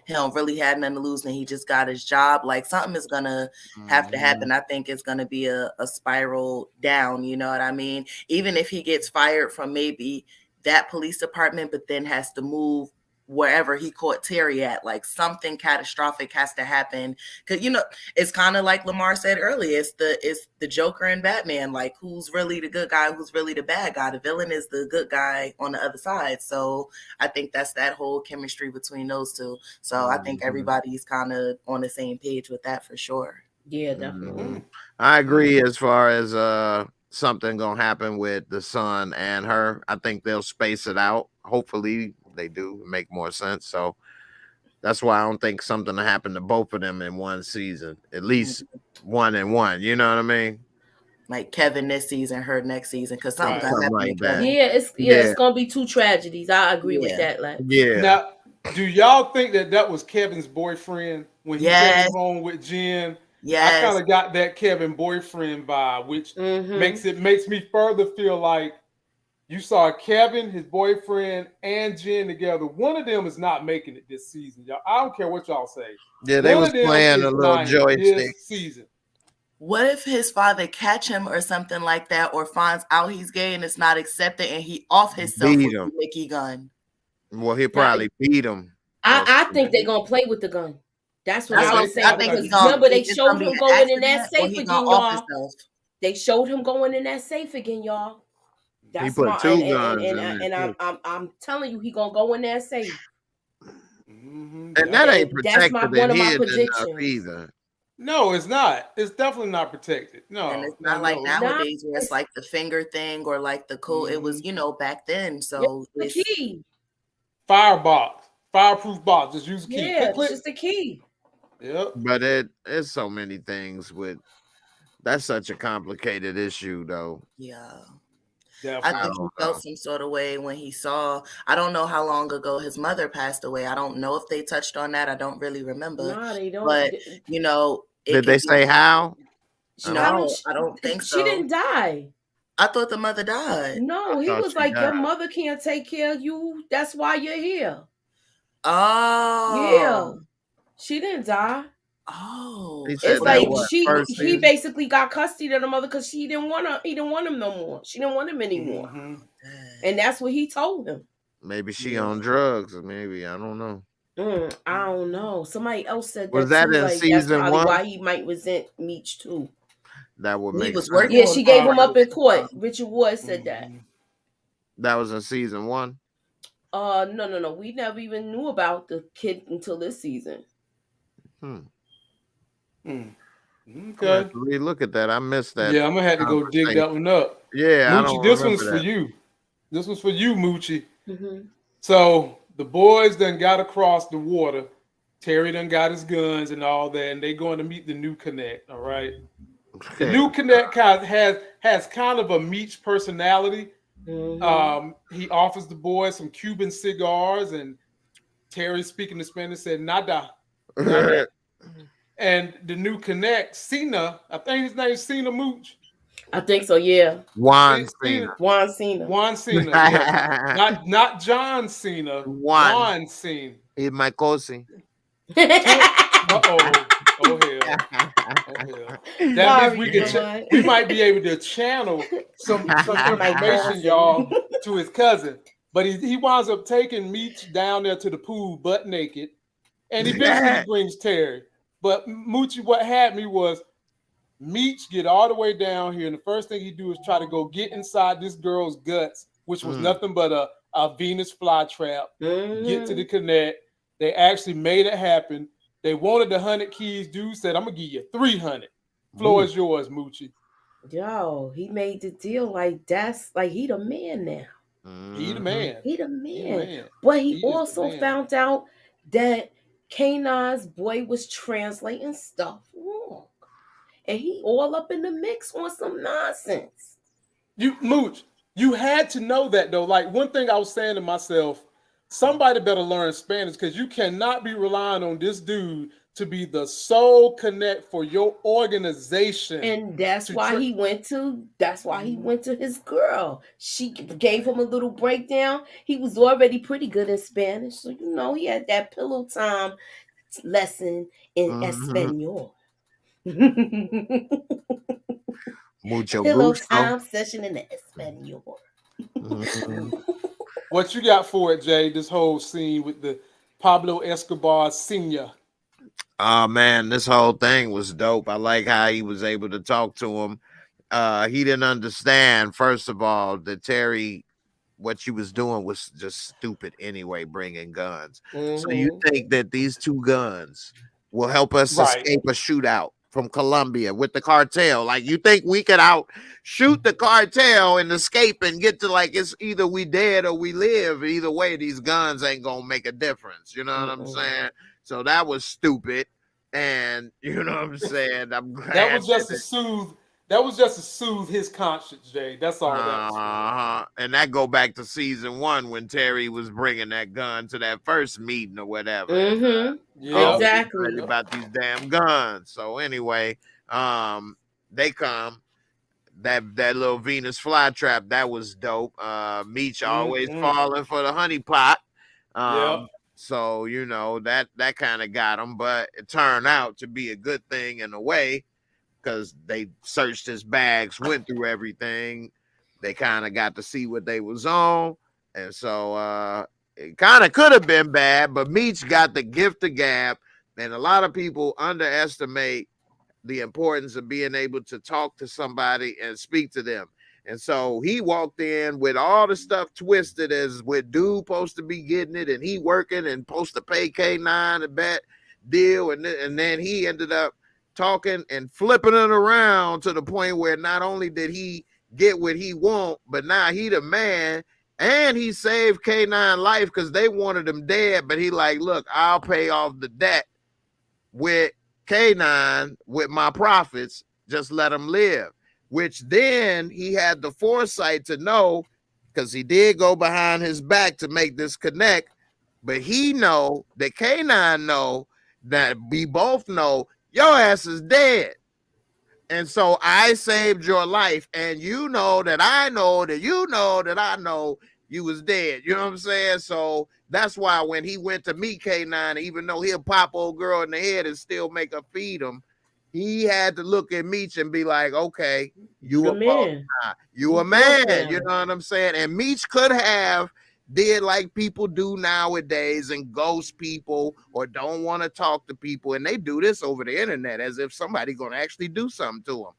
he don't really have nothing to lose and he just got his job. Like something is gonna have to happen. I think it's gonna be a spiral down, you know what I mean? Even if he gets fired from maybe that police department, but then has to move wherever he caught Terry at. Like something catastrophic has to happen. Cause it's kind of like Lamar said earlier. It's the Joker and Batman. Like who's really the good guy? Who's really the bad guy? The villain is the good guy on the other side. So I think that's that whole chemistry between those two. So I think everybody's kind of on the same page with that for sure. Yeah, definitely. I agree as far as something gonna happen with the son and her. I think they'll space it out. Hopefully they do make more sense. So that's why I don't think something will happen to both of them in one season. At least 1 and 1. You know what I mean? Like Kevin this season, her next season, because something's gonna happen like that. Yeah, it's gonna be 2 tragedies. I agree with that. Like, Now, do y'all think that was Kevin's boyfriend when he came home with Jen? Yes. I kind of got that Kevin boyfriend vibe, which makes me further feel like you saw Kevin, his boyfriend, and Jen together. One of them is not making it this season, y'all. I don't care what y'all say. Yeah, they was playing a little joystick this season. What if his father catch him or something like that, or finds out he's gay and it's not accepted, and he off himself with the Mickey gun? Well, he'll probably beat him. I think they're gonna play with the gun. That's what I was saying. Because remember, they showed him going in that safe again, y'all. They showed him going in that safe again, y'all. That's he put 2 guns and I'm telling you, he gonna go in there safe. And that ain't protected. That's one of my predictions either. No, it's not. It's definitely not protected. No, and it's not like nowadays where it's like the finger thing or like the code. It was, back then. So it's the key. Fireproof box. Just use the key. Yeah, it's just the key. Yep. But it's so many things with. That's such a complicated issue, though. Yeah. Definitely. I think he felt some sort of way when he saw. I don't know how long ago his mother passed away. I don't know if they touched on that. I don't really remember. No, they don't. But did they say how? No, I don't think so. She didn't die. I thought the mother died. No, he was like, your mother can't take care of you. That's why you're here. Oh, yeah. She didn't die. Oh, it's like he basically got custody of the mother because he didn't want him no more. She didn't want him anymore, and that's what he told him. Maybe she on drugs, or maybe I don't know. I don't know. Somebody else said was that in season 1? Why he might resent Meech too. That would make sense. Yeah, she gave him up in court. Richard Ward said that. That was in season 1. No. We never even knew about the kid until this season. Okay. Look at that. I missed that. Yeah, I'm gonna have to go dig that one up. Yeah, Moochie, this one's for you. This was for you, Moochie. Mm-hmm. So the boys done got across the water. Terry done got his guns and all that, and they going to meet the new Connect. All right. Okay. The new Connect has kind of a Meech personality. Mm-hmm. He offers the boys some Cuban cigars, and Terry, speaking to Spanish, said nada. And the new Connect, Cena, I think his name is Cena Mooch. I think so, yeah. Juan Cena. Yeah. Not John Cena. Juan Cena. He's my cousin. Uh-oh. Oh hell. That means we might be able to channel some information, y'all, to his cousin. But he winds up taking Meech down there to the pool butt naked. And eventually brings Terry. But Moochie, what had me was Meech get all the way down here, and the first thing he do is try to go get inside this girl's guts, which was nothing but a Venus flytrap. Get to the Connect. They actually made it happen. They wanted the 100 keys. Dude said, "I'm gonna give you 300. Floor is yours, Moochie." Yo, he made the deal like that's like he the man now. He the man. He the man. But he also found out that K9's boy was translating stuff wrong. And he all up in the mix on some nonsense. Mooch, you had to know that though. Like one thing I was saying to myself, somebody better learn Spanish because you cannot be relying on this dude to be the sole Connect for your organization. And that's why he went to his girl. She gave him a little breakdown. He was already pretty good in Spanish. So, he had that pillow time lesson in Espanol. Mucho pillow gusto. time session in Espanol. What you got for it, Jay? This whole scene with the Pablo Escobar Sr. Oh man, this whole thing was dope. I like how he was able to talk to him. He didn't understand, first of all, that Terry, what she was doing was just stupid anyway, bringing guns. So you think that these two guns will help us escape a shootout from Colombia with the cartel? Like, you think we could out shoot the cartel and escape and get to, like, it's either we dead or we live. Either way, these guns ain't gonna make a difference. You know what I'm saying? So that was stupid. And you know what I'm saying? I'm glad that was just to soothe his conscience, Jay. That's all that was. And that go back to season 1 when Terry was bringing that gun to that first meeting or whatever. Yeah, exactly. About these damn guns. So anyway, they come. That little Venus flytrap, that was dope. Meech always falling for the honey pot. So you know that kind of got him, but it turned out to be a good thing in a way, because they searched his bags, went through everything. They kind of got to see what they was on. And so it kind of could have been bad, but Meech got the gift of gab. And a lot of people underestimate the importance of being able to talk to somebody and speak to them. And so he walked in with all the stuff twisted as with dude supposed to be getting it, and he working and supposed to pay K9 a bet deal. And then he ended up talking and flipping it around to the point where not only did he get what he want, but now he the man, and he saved K9 life because they wanted him dead. But he like, look, I'll pay off the debt with K9 with my profits. Just let him live. Which then he had the foresight to know, because he did go behind his back to make this connect, but he know that K9 know that we both know your ass is dead. And so I saved your life, and you know that I know that you know that I know you was dead. You know what I'm saying? So that's why when he went to meet K9, even though he'll pop old girl in the head and still make her feed him, he had to look at Meech and be like, okay, you a man. You a man. You know what I'm saying? And Meech could have did like people do nowadays and ghost people or don't want to talk to people. And they do this over the internet as if somebody going to actually do something to them.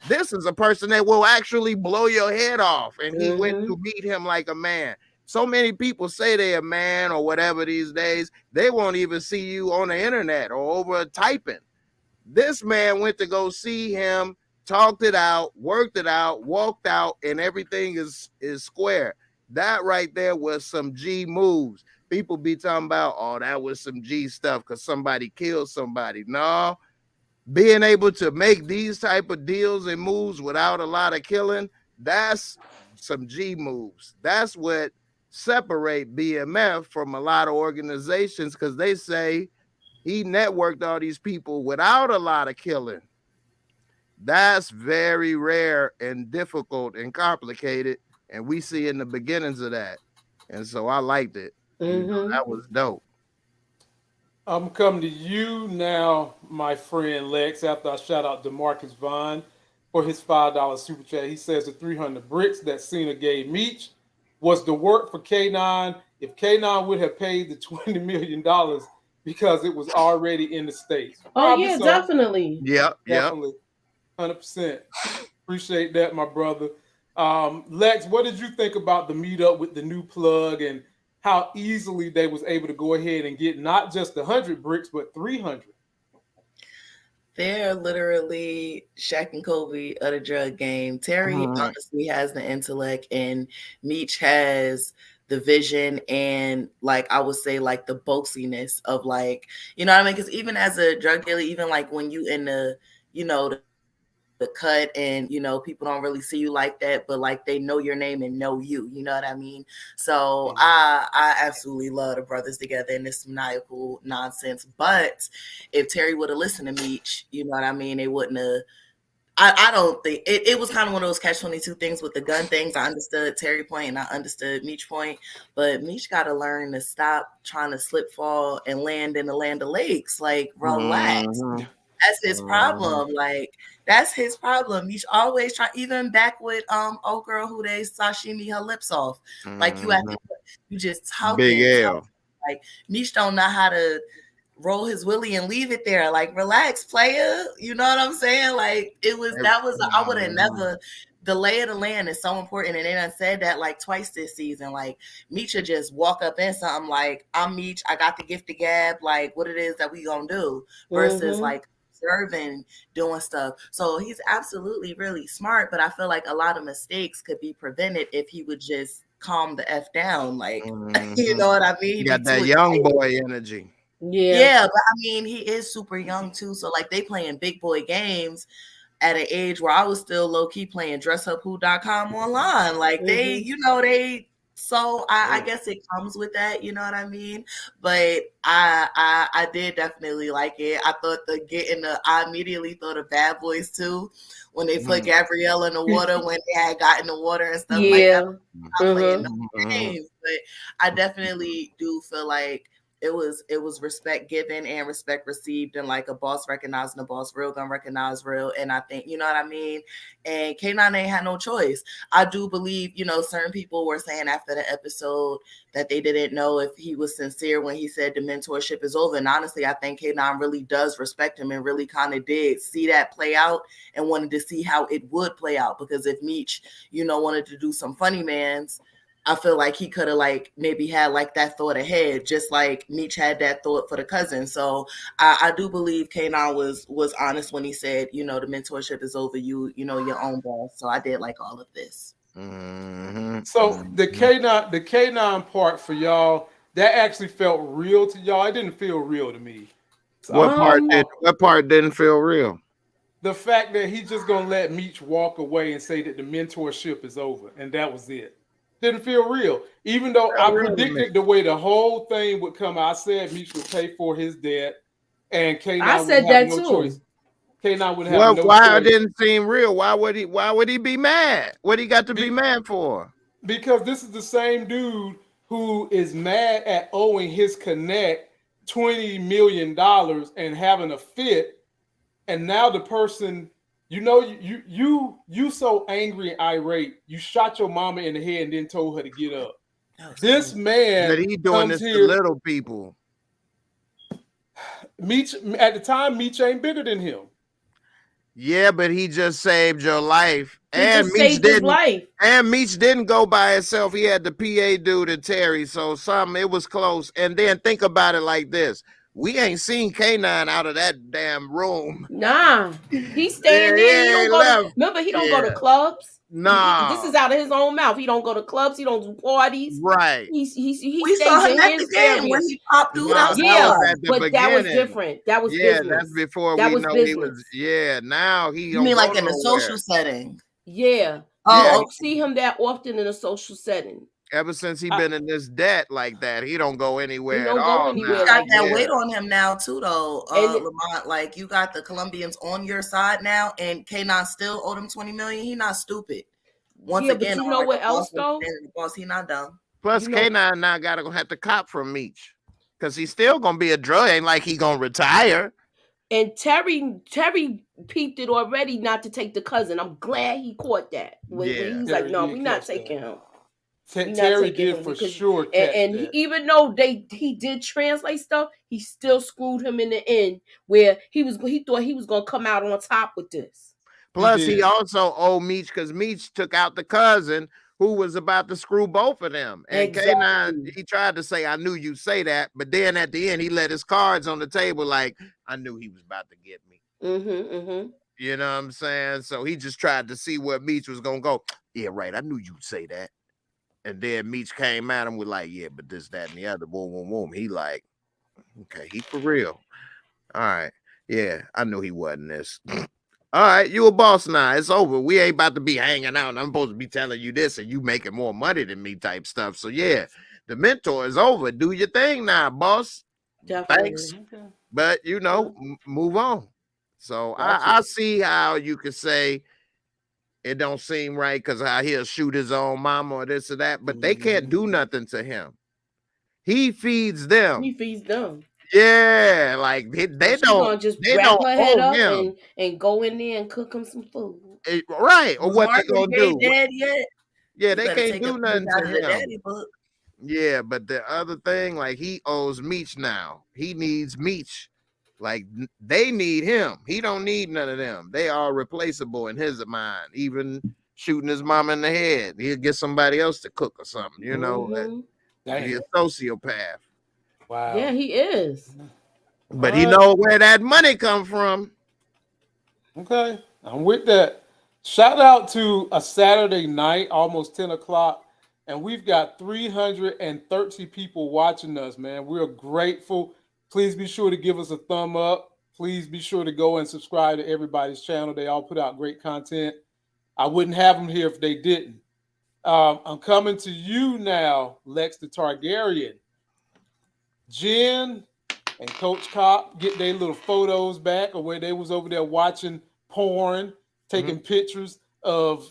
This is a person that will actually blow your head off. And he went to meet him like a man. So many people say they're a man or whatever these days. They won't even see you on the internet or over typing. This man went to go see him, talked it out, worked it out, walked out, and everything is square. That right there was some G moves. People be talking about, oh, that was some G stuff because somebody killed somebody. No, being able to make these type of deals and moves without a lot of killing, that's some G moves. That's what separate BMF from a lot of organizations, because they say he networked all these people without a lot of killing. That's very rare and difficult and complicated. And we see in the beginnings of that. And so I liked it. You know, that was dope. I'm coming to you now, my friend Lex, after I shout out DeMarcus Vaughn for his $5 super chat. He says the 300 bricks that Cena gave Meech was the work for K9. If K9 would have paid the $20 million because it was already in the States. Probably so. Definitely. Definitely. 100%. Appreciate that, my brother. Lex, what did you think about the meetup with the new plug and how easily they was able to go ahead and get not just 100 bricks, but 300? They're literally Shaq and Kobe of the drug game. Terry honestly has the intellect, and Meech has the vision and, like, I would say, like, the boastiness of, like, you know what I mean? Because even as a drug dealer, even like when you in the, you know, the cut and, you know, people don't really see you like that, but like they know your name and know you, you know what I mean? So I absolutely love the brothers together in this maniacal nonsense. But if Terry would have listened to Meech, you know what I mean, they wouldn't have. I don't think it was kind of one of those catch-22 things with the gun things. I understood Terry point and I understood Meech point, but Meech got to learn to stop trying to slip, fall, and land in the land of lakes. Like, relax. That's his problem. Like, that's his problem. You should always try, even back with old girl who they sashimi her lips off. Like, you just talking. Big L. Like, Meech don't know how to roll his willy and leave it there. Like, relax, player. You know what I'm saying? Like, I would have never. The lay of the land is so important, and they done said that like twice this season. Like, Meech should just walk up in something like, I'm Meech, I got the gift of gab, like what it is that we gonna do, versus like observing, doing stuff. So he's absolutely really smart, but I feel like a lot of mistakes could be prevented if he would just calm the F down. Like, you know what I mean? He got that young boy energy. Yeah, but I mean, he is super young too. So like, they playing big boy games at an age where I was still low key playing DressUpWho.com online. Like they, you know, so I guess it comes with that, you know what I mean? But I did definitely like it. I thought I immediately thought of Bad Boys too, when they put Gabrielle in the water, when they had gotten the water and stuff like that. I'm playing no games, but I definitely do feel like it was respect given and respect received, and like a boss recognizing a boss, real gonna recognize real. And I think, you know what I mean? And K9 ain't had no choice. I do believe, you know, certain people were saying after the episode that they didn't know if he was sincere when he said the mentorship is over. And honestly, I think K9 really does respect him and really kind of did see that play out and wanted to see how it would play out. Because if Meech, you know, wanted to do some funny mans, I feel like he could have like maybe had like that thought ahead, just like Meech had that thought for the cousin. So I do believe K9 was honest when he said, you know, the mentorship is over. You know, your own boss. So I did like all of this. So the K9 part for y'all, that actually felt real to y'all. It didn't feel real to me. So what part didn't feel real? The fact that he's just gonna let Meech walk away and say that the mentorship is over, and that was it. Didn't feel real, even though I predicted the way the whole thing would come out. I said Meech would pay for his debt, and K9 would have no choice. K9 would have no choice. Why it didn't seem real? Why would he be mad? What he got to be mad for? Because this is the same dude who is mad at owing his connect $20 million and having a fit, and now the person. You know, you so angry and irate. You shot your mama in the head and then told her to get up. This man, but he doing this to little people. Meech at the time, Meech ain't bigger than him. Yeah, but he just saved your life, and Meech didn't go by himself. He had the PA dude and Terry, so it was close. And then think about it like this. We ain't seen K9 out of that damn room. Nah, he's staying there. He don't go to clubs. Nah, this is out of his own mouth. He don't go to clubs. He don't do parties. Right. We saw him at the game when he popped through. That was different. That was business. That's before we know business. He was. Yeah, now he. You mean like in a social setting? Yeah. You don't see him that often in a social setting. Ever since he been in this debt like that, he don't go anywhere at all. You got that weight on him now too, though, Lamont. Like, you got the Colombians on your side now, and K9 still owed him $20 million. He not stupid. Once again, but you know what else though? Boss, he not dumb. Plus, K9 now gonna have to cop from Meech because he's still gonna be a drug. Ain't like he gonna retire. And Terry peeped it already not to take the cousin. I'm glad he caught that. When he was like, no, we're not taking him. Terry did for sure. And even though he did translate stuff, he still screwed him in the end, where he thought he was gonna come out on top with this. Plus, he also owed Meech because Meech took out the cousin who was about to screw both of them. And K9, he tried to say, I knew you'd say that, but then at the end, he let his cards on the table like, I knew he was about to get me. You know what I'm saying? So he just tried to see where Meech was gonna go. Yeah, right. I knew you'd say that. And then Meech came at him with like, yeah, but this, that, and the other. Boom, boom, boom. He like, okay, he for real. All right. Yeah, I knew he wasn't this. All right, you a boss now. It's over. We ain't about to be hanging out. And I'm supposed to be telling you this and you making more money than me type stuff. So, yeah, the mentor is over. Do your thing now, boss. Definitely. Thanks. But, you know, move on. So, I see how you could say, it don't seem right because he'll shoot his own mama or this or that, but they can't do nothing to him. He feeds them. He feeds them. Yeah, like they don't just they wrap don't her head own up him. and go in there and cook him some food. Right, or what they Mark gonna do? Dead yet? Yeah, You they better can't take do a nothing page out to of the him. daddy book. Yeah, but the other thing, like he owes Meech now. He needs Meech. Like they need him. He don't need none of them. They are replaceable in his mind. Even shooting his mom in the head, he'll get somebody else to cook or something. You know, he's a sociopath. Wow. Yeah, he is. But he know where that money come from. Okay, I'm with that. Shout out to a Saturday night, almost 10 o'clock, and we've got 330 people watching us, man. We're grateful. Please be sure to give us a thumb up. Please be sure to go and subscribe to everybody's channel. They all put out great content. I wouldn't have them here if they didn't. I'm coming to you now, Lex the Targaryen. Jen and Coach Cop get their little photos back of where they was over there watching porn, taking pictures of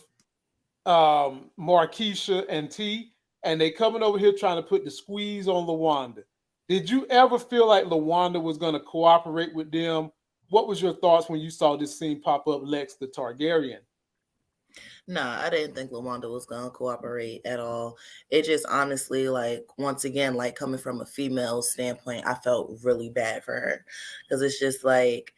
Markeisha and T, and they coming over here trying to put the squeeze on LaWanda. Did you ever feel like LaWanda was going to cooperate with them? What was your thoughts when you saw this scene pop up, Lex the Targaryen? Nah, I didn't think LaWanda was gonna cooperate at all. It just honestly, like, once again, like coming from a female standpoint, I felt really bad for her. Because it's just like,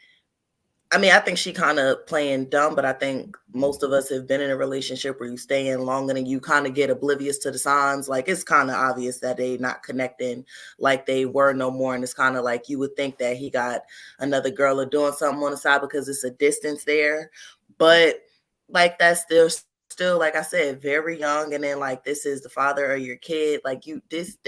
I mean, I think she kind of playing dumb, but I think most of us have been in a relationship where you stay in longer and you kind of get oblivious to the signs. Like, it's kind of obvious that they not connecting like they were no more. And it's kind of like you would think that he got another girl or doing something on the side because it's a distance there. But like that's still like I said, very young, and then like this is the father of your kid, like you that's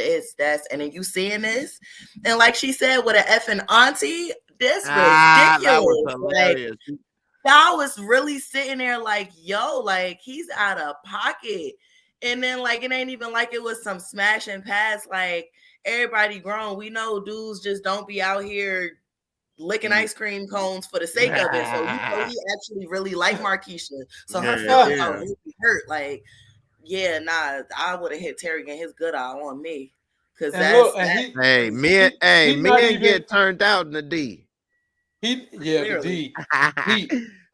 and then you seeing this, and like she said with an effing auntie, this ridiculous. That was hilarious. Like, I was really sitting there like, yo, like he's out of pocket, and then like it ain't even like it was some smash and pass. Like everybody grown, we know dudes just don't be out here licking ice cream cones for the sake of it. So you know he actually really liked Markeisha. So her feelings are really hurt. Like, yeah, nah, I would have hit Terry and his good eye on me. Cause men get turned out in the D. The D.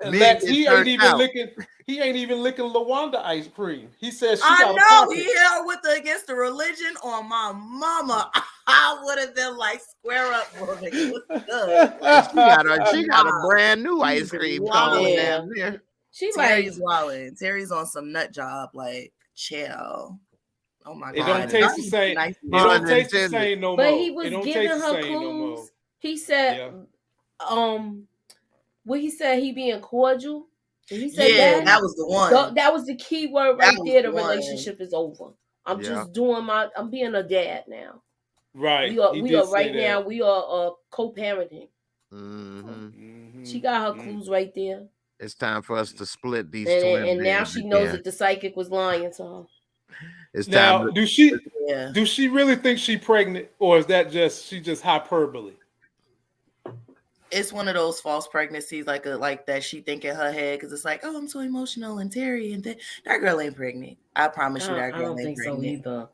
Lex, he ain't even licking LaWanda ice cream. He says she got I know he held with her against the religion on my mama. I would have been like, square up, woman. What's good? She got a brand new ice cream cone down there. Terry's wilding. Terry's on some nut job, like chill. Oh my god. It don't taste the same. It don't taste the same no more. But he was giving her clues. He said, what he said, he being cordial. He said that was the one. That was the key word right there. The relationship is over. I'm just doing I'm being a dad now. Right. We are right now. We are co-parenting. She got her clues right there. It's time for us to split these twins. And now she knows that the psychic was lying to her. It's now, do she really think she's pregnant, or is that she just hyperbole? It's one of those false pregnancies, like that she think in her head, because it's like, oh, I'm so emotional, and Terry, and that girl ain't pregnant. I promise you, that girl ain't pregnant. So either.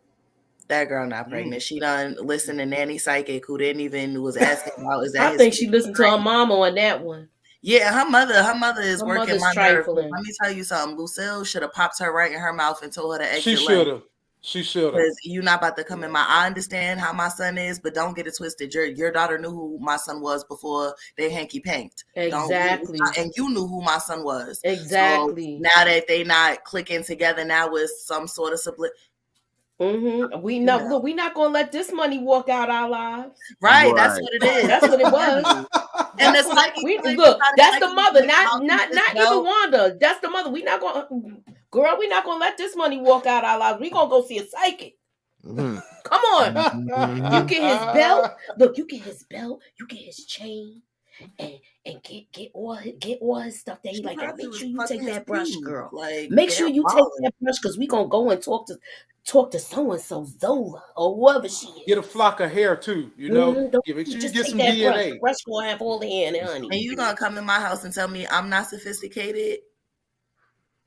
That girl not pregnant. She done listened to Nanny Psychic, who didn't even was asking about is that. I think she listened to her mama on that one. Yeah, her mother is working my nerve. Let me tell you something. Lucille should have popped her right in her mouth and told her to exit. She should have. Because you're not about to come in I understand how my son is, but don't get it twisted. Your daughter knew who my son was before they hanky panked. Exactly. And you knew who my son was. Exactly. So now that they not clicking together now with some sort of split. Look, we're not gonna let this money walk out our lives. Right. That's what it is. That's what it was. And it's like that's the mother, not even Wanda. That's the mother. We're not gonna let this money walk out our lives. We're gonna go see a psychic. Come on. You get his belt. Look, you get his belt, you get his chain, and get all his stuff that he like. Make sure you take that brush, girl. Like, make sure you take that brush, because we gonna go and talk to so-and-so Zola or whoever she is. Get a flock of hair too, you know. Make sure you get some DNA. Brush gonna have all the hair in it, honey. And you gonna come in my house and tell me I'm not sophisticated?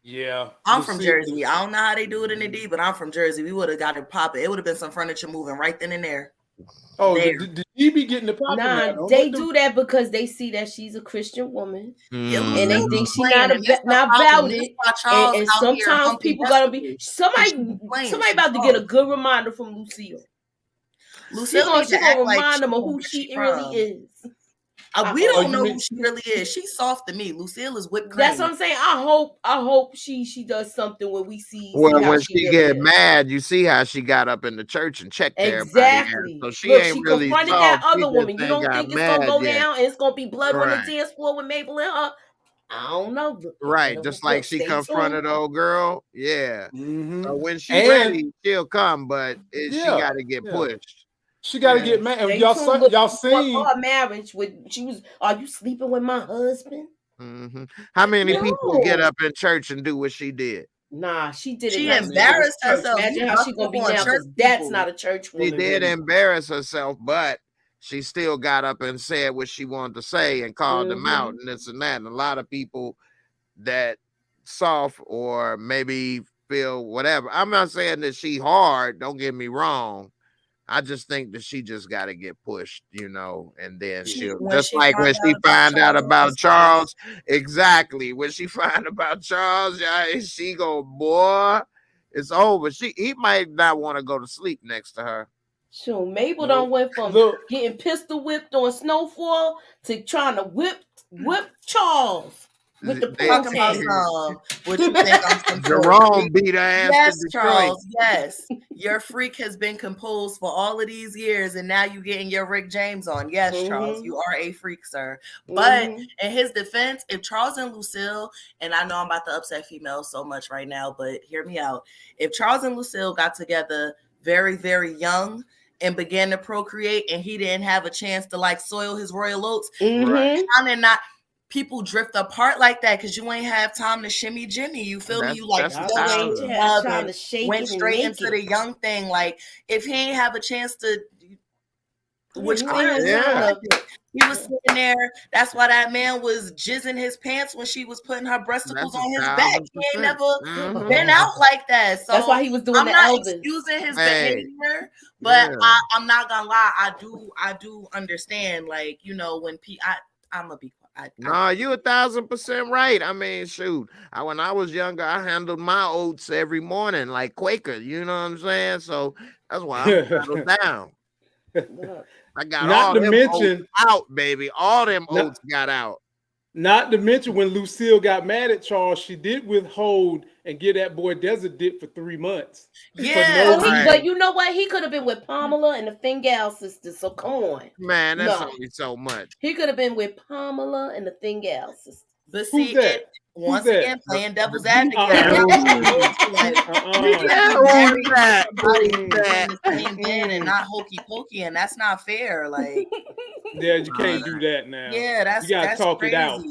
Yeah. I'm from Jersey. I don't know how they do it in the D, but I'm from Jersey. We would have got it popping. It would have been some furniture moving right then and there. Oh, did she be getting the pop? Nah, they do that because they see that she's a Christian woman, and they think she's not about it. And sometimes people gotta be somebody about to get a good reminder from Lucille. Lucille she gonna remind them of who she really is. We don't know who she really is. She's soft to me. Lucille is whipped cream. That's what I'm saying. I hope she does something where we see. Well, when she get mad, you see how she got up in the church and checked everybody. So she ain't really confronted that other woman. You don't think it's gonna go down and it's gonna be blood on the dance floor with Mabel and her? I don't know. Right, just like she confronted old girl. Yeah. So when she's ready, she'll come, but she got to get pushed. She got to get mad. And y'all seen her marriage with are you sleeping with my husband? How many people get up in church and do what she did? Nah, she did it. She embarrassed herself. Imagine how she gonna be now, because that's not a church woman. She did embarrass herself, but she still got up and said what she wanted to say and called them out and this and that. And a lot of people that soft or maybe feel whatever. I'm not saying that she hard. Don't get me wrong. I just think that she just got to get pushed, and then she'll just like when she find out about Charles. Exactly. When she find about Charles, she go, boy, it's over. He might not want to go to sleep next to her. Sure, Mabel done went from getting pistol whipped on Snowfall to trying to whip Charles. With the what you think I'm Jerome beat her ass. Yes, Charles. Yes, your freak has been composed for all of these years, and now you getting your Rick James on. Yes, Charles, you are a freak, sir. But in his defense, if Charles and Lucille, and I know I'm about to upset females so much right now, but hear me out. If Charles and Lucille got together very, very young and began to procreate, and he didn't have a chance to soil his royal oats, people drift apart like that because you ain't have time to shimmy Jimmy. You feel me? You went straight into the young thing. Like if he ain't have a chance to, which clearly he was sitting there. That's why that man was jizzing his pants when she was putting her breasticles on his back. He ain't never been out like that. So that's why he was doing. I'm not excusing his behavior, but I'm not gonna lie. I do understand. When I'm gonna be. No, you 1,000% right. I mean, shoot. When I was younger, I handled my oats every morning like Quaker. You know what I'm saying? So that's why I'm settled down. I got all them oats out, baby. All them oats got out. Not to mention when Lucille got mad at Charles, she did withhold and get that boy Desert Dip for 3 months. Yeah, but you know what? He could have been with Pamela and the Fingal sisters. So come on, man, that's only so much. He could have been with Pamela and the Fingal sisters. But see, once again, playing devil's advocate. And not hokey pokey, and that's not fair. Yeah, you can't do that now. Yeah, you gotta talk crazy. It out.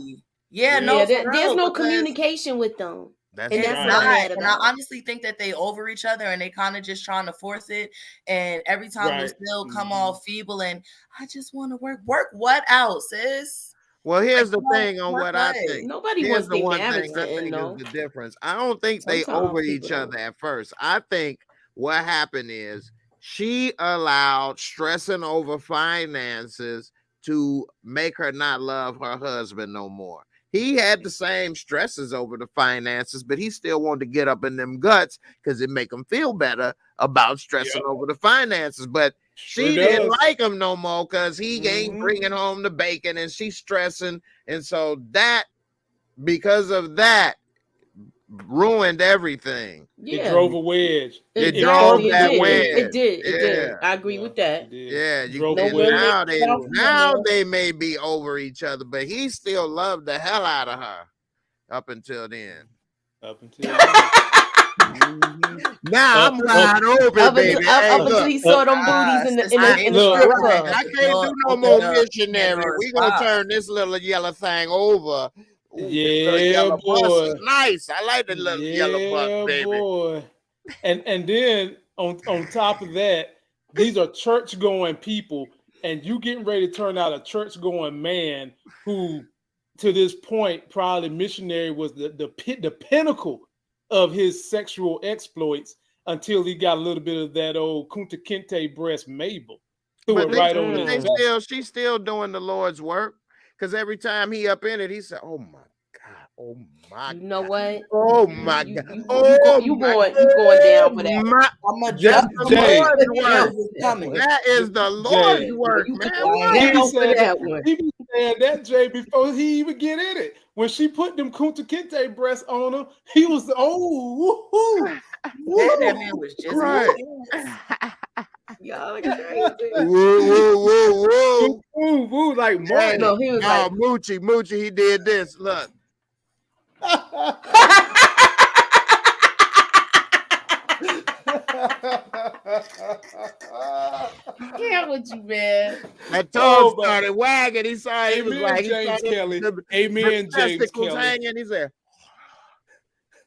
Yeah, there's no communication with them. That's not. And I honestly think that they over each other and they kind of just trying to force it. And every time Lucille come all feeble and I just want to work what out, sis? Well, here's the thing on what I think. Nobody wants the one thing I think is the difference. I don't think they over each other at first. I think what happened is she allowed stressing over finances to make her not love her husband no more. He had the same stresses over the finances, but he still wanted to get up in them guts because it make him feel better about stressing over the finances. But she didn't like him no more because he ain't bringing home the bacon and she's stressing. And so because of that, ruined everything. Yeah. It drove a wedge. It drove that wedge. It did. I agree with that. Yeah. Now they may be over each other, but he still loved the hell out of her up until then. Now I'm wide open, baby. Up until he saw them booties in the strip club. I can't do no more missionary. We're going to turn this little yellow thing over. Yeah, boy. Nice. I like the little yellow bus, baby. Boy. And then on top of that, these are church-going people, and you getting ready to turn out a church-going man who, to this point, probably missionary was the pinnacle of his sexual exploits until he got a little bit of that old Kunta Kinte breast Mabel. she's still doing the Lord's work. Because every time he up in it, he said, "Oh my God, oh my You know what? Oh my God. You going down for that. That is the Lord's work, man. He be saying that, Jay, before he even get in it. When she put them Kunta Kinte breasts on him, he was that man was just right. Y'all are crazy. Woo, like Martin. No, he was like Moochie, he did this. Look. Yeah, with you, man. That tongue started wagging. He saw it. He was like, James Kelly. Amen, James Kelly. Hanging. He said,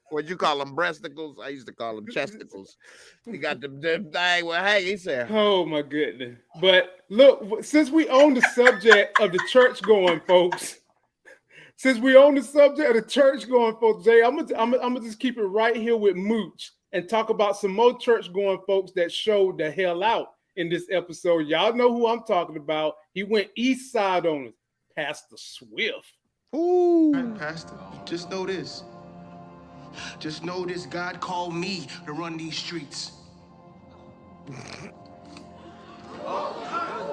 "What'd you call them? Breasticles?" I used to call them chesticles. He got the thing with hanging. He said, "Oh my goodness!" But look, since we own the subject of the church going folks, Jay, I'm gonna just keep it right here with Mooch and talk about some more church going folks that showed the hell out in this episode. Y'all know who I'm talking about. He went east side on us, Pastor Swift. Ooh, Pastor, just know this. Just know this. God called me to run these streets.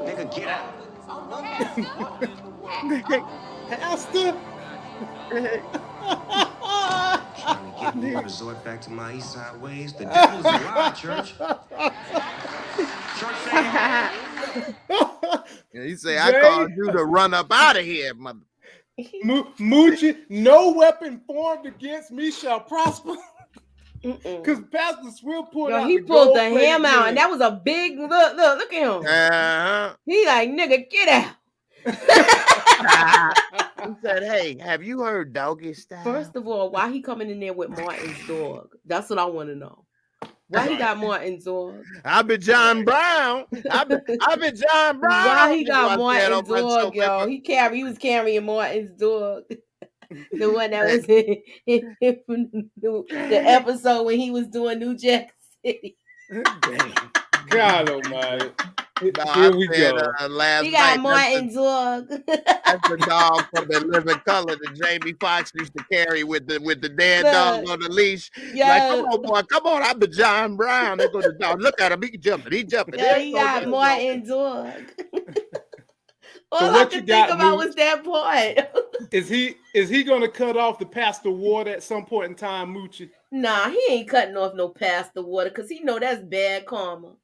Nigga, get out. Pastor. Trying to get me to resort back to my east side ways. The devil's a lie, church. He said, "I called you to run up out of here, mother." Moochie, no weapon formed against me shall prosper. Because Pastor Swift pulled out. He pulled the hammer out, and that was a big look at him. He like, "Nigga, get out." He said, "Hey, have you heard doggy style?" First of all, why he coming in there with Martin's dog? That's what I want to know. Why he got Martin's dog? I've been John Brown. I've been John Brown. Why he got Martin's dog, yo? He was carrying Martin's dog. The one that was in the episode when he was doing New Jack City. God almighty. Here we go. He got Martin's dog. That's the dog from The Living Color that Jamie Foxx used to carry with the dead dog on the leash. Yeah. Like, come on, boy, come on. I'm the John Brown. They go to the dog. Look at him. He jumping. He jumping. Yeah, he got Martin's dog. All So I could think about was that part. Is he going to cut off the pastor water at some point in time, Moochie? Nah, he ain't cutting off no pastor water because he know that's bad karma.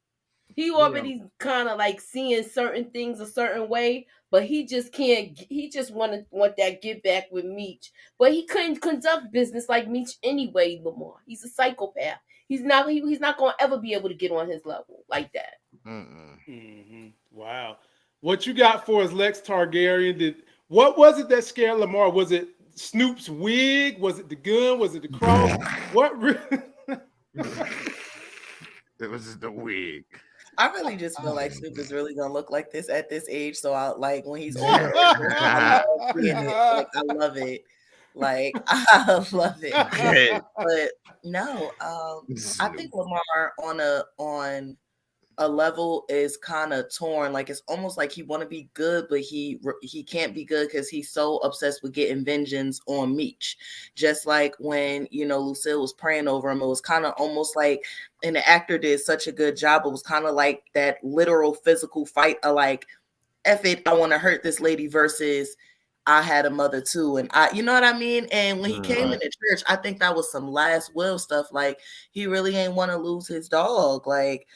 He already kind of like seeing certain things a certain way, but he just can't. He just want that give back with Meech, but he couldn't conduct business like Meech anyway. Lamar, he's a psychopath. He's not going to ever be able to get on his level like that. Mm-hmm. Wow, what you got for us, Lex Targaryen? What was it that scared Lamar? Was it Snoop's wig? Was it the gun? Was it the cross? What? It was the wig. I really just feel like Snoop is really gonna look like this at this age. So I like when he's older. I love it. Like I love it. But no, I think Lamar on a level is kind of torn. Like it's almost like he want to be good, but he can't be good because he's so obsessed with getting vengeance on Meech. Just like when Lucille was praying over him, it was kind of almost like, and the actor did such a good job. It was kind of like that literal physical fight of like, F it, I want to hurt this lady versus I had a mother too, and you know what I mean? And when he came into church, I think that was some last will stuff. Like he really ain't want to lose his dog, like.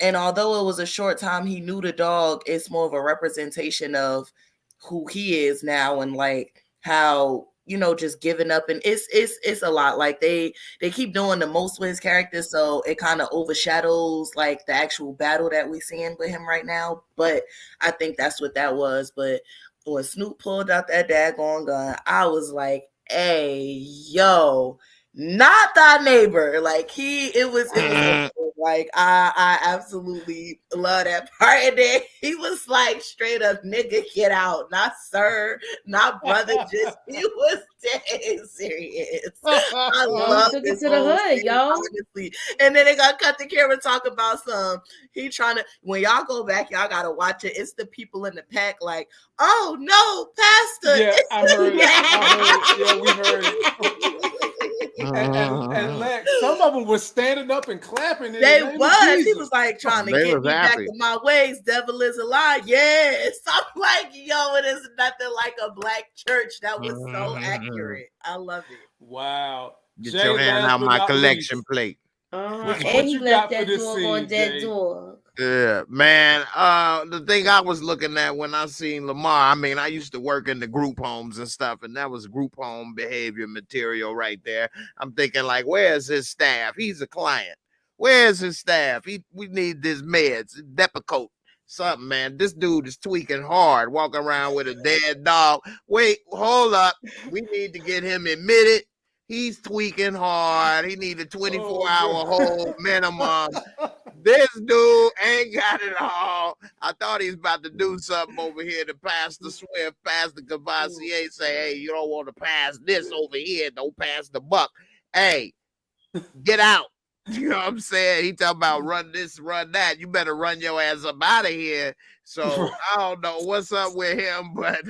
And although it was a short time, he knew the dog. It's more of a representation of who he is now, and like how just giving up. And it's a lot. Like they keep doing the most with his character, so it kind of overshadows like the actual battle that we're seeing with him right now. But I think that's what that was. But when Snoop pulled out that daggone gun, I was like, "Hey, yo, not thy neighbor." Like it was like I absolutely love that part. And then he was like straight up, "Nigga, get out." Not sir, not brother, just he was dead serious. I I love took it this to the whole hood, scene, yo. honestly. And then they got cut the camera talk about some. He trying to. When y'all go back, y'all gotta watch it. It's the people in the pack, like, oh no, Pastor. Yeah, it's I heard. Yeah, we heard it. And Lex, some of them were standing up and clapping. They was. He was like trying to They get was me back happy. to my ways. Devil is a lie. Yes. I'm like, yo, it is nothing like a black church. That was so accurate. I love it. Wow. Get Jay, your hand last out but my not collection least. plate. What And he you left got for that this dog scene, on that Jay? dog. Yeah, man. The thing I was looking at when I seen Lamar, I mean, I used to work in the group homes and stuff, and that was group home behavior material right there. I'm thinking, like, where's his staff? He's a client. Where's his staff? We need this meds, Depakote, something, man. This dude is tweaking hard, walking around with a dead dog. Wait, hold up. We need to get him admitted. He's tweaking hard. He need a 24-hour hold minimum. This dude ain't got it all. I thought he was about to do something over here to Pastor Swift, Pastor Cavassier, say, hey, you don't want to pass this over here. Don't pass the buck. Hey, get out. You know what I'm saying? He talking about run this, run that. You better run your ass up out of here. So I don't know what's up with him, but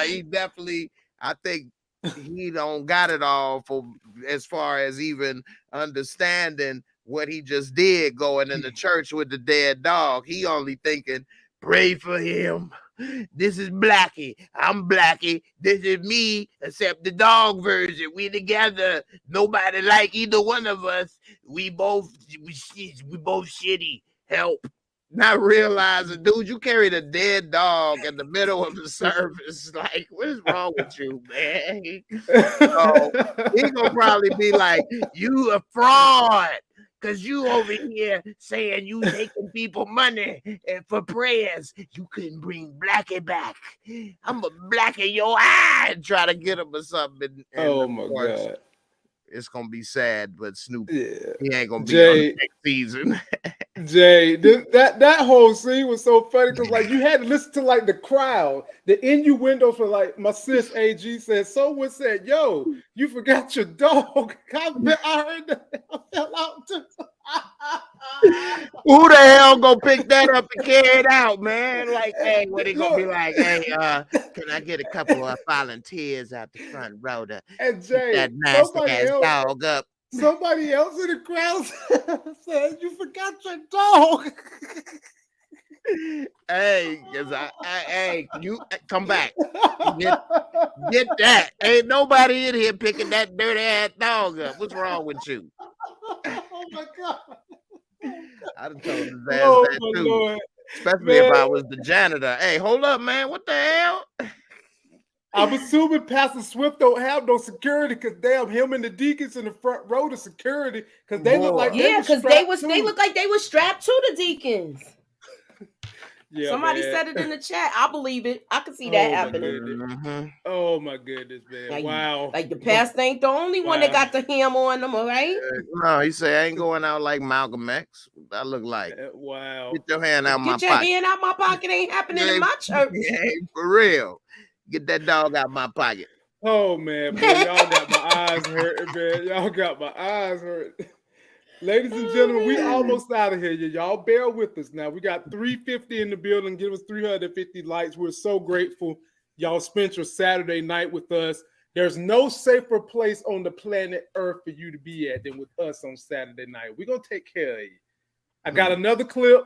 he definitely, I think, he don't got it all for as far as even understanding what he just did going in the church with the dead dog. He only thinking, pray for him. This is Blackie. I'm Blackie. This is me, except the dog version. We together. Nobody like either one of us. We both shitty. Help. Not realizing, dude, you carried a dead dog in the middle of the service. Like, what is wrong with you, man? So he gonna probably be like, you a fraud. Cause you over here saying you taking people money for prayers. You couldn't bring Blackie back. I'm a Blackie your eye and try to get him or something. And oh my God. It's gonna be sad, but Snoop, he ain't gonna be Jay, on the next season. Jay, that whole scene was so funny because like you had to listen to like the crowd, the innuendo for like my sis AG said. Someone said, "Yo, you forgot your dog." I heard that. I fell out too. Who the hell gonna pick that up and carry it out, man? Like, hey, what he gonna be like? Hey, can I get a couple of volunteers out the front row to and Jay, that nasty ass dog up? Somebody else in the crowd said, "You forgot your dog." Hey, cause hey, you come back. Get that. Ain't nobody in here picking that dirty ass dog up. What's wrong with you? Oh my God. I'd have told his ass that too. Lord. Especially if I was the janitor. Hey, hold up, man. What the hell? I'm assuming Pastor Swift don't have no security because damn him and the deacons in the front row to security because they look like because they look like they were strapped to the deacons. Yeah, somebody man. said it in the chat. I believe it. I can see that happening. Mm-hmm. Oh my goodness, man! Like, wow, like the pastor ain't the only one that got the ham on them, all right? No, he said I ain't going out like Malcolm X. I look like wow. Get your hand out my pocket. Get your hand out my pocket. Ain't happening in my church. For real. Get that dog out my pocket. Oh man, y'all got my eyes hurting, man. Y'all got my eyes hurting. Ladies and gentlemen, we almost out of here. Y'all bear with us now. We got 350 in the building. Give us 350 likes. We're so grateful y'all spent your Saturday night with us. There's no safer place on the planet Earth for you to be at than with us on Saturday night. We're going to take care of you. I got another clip,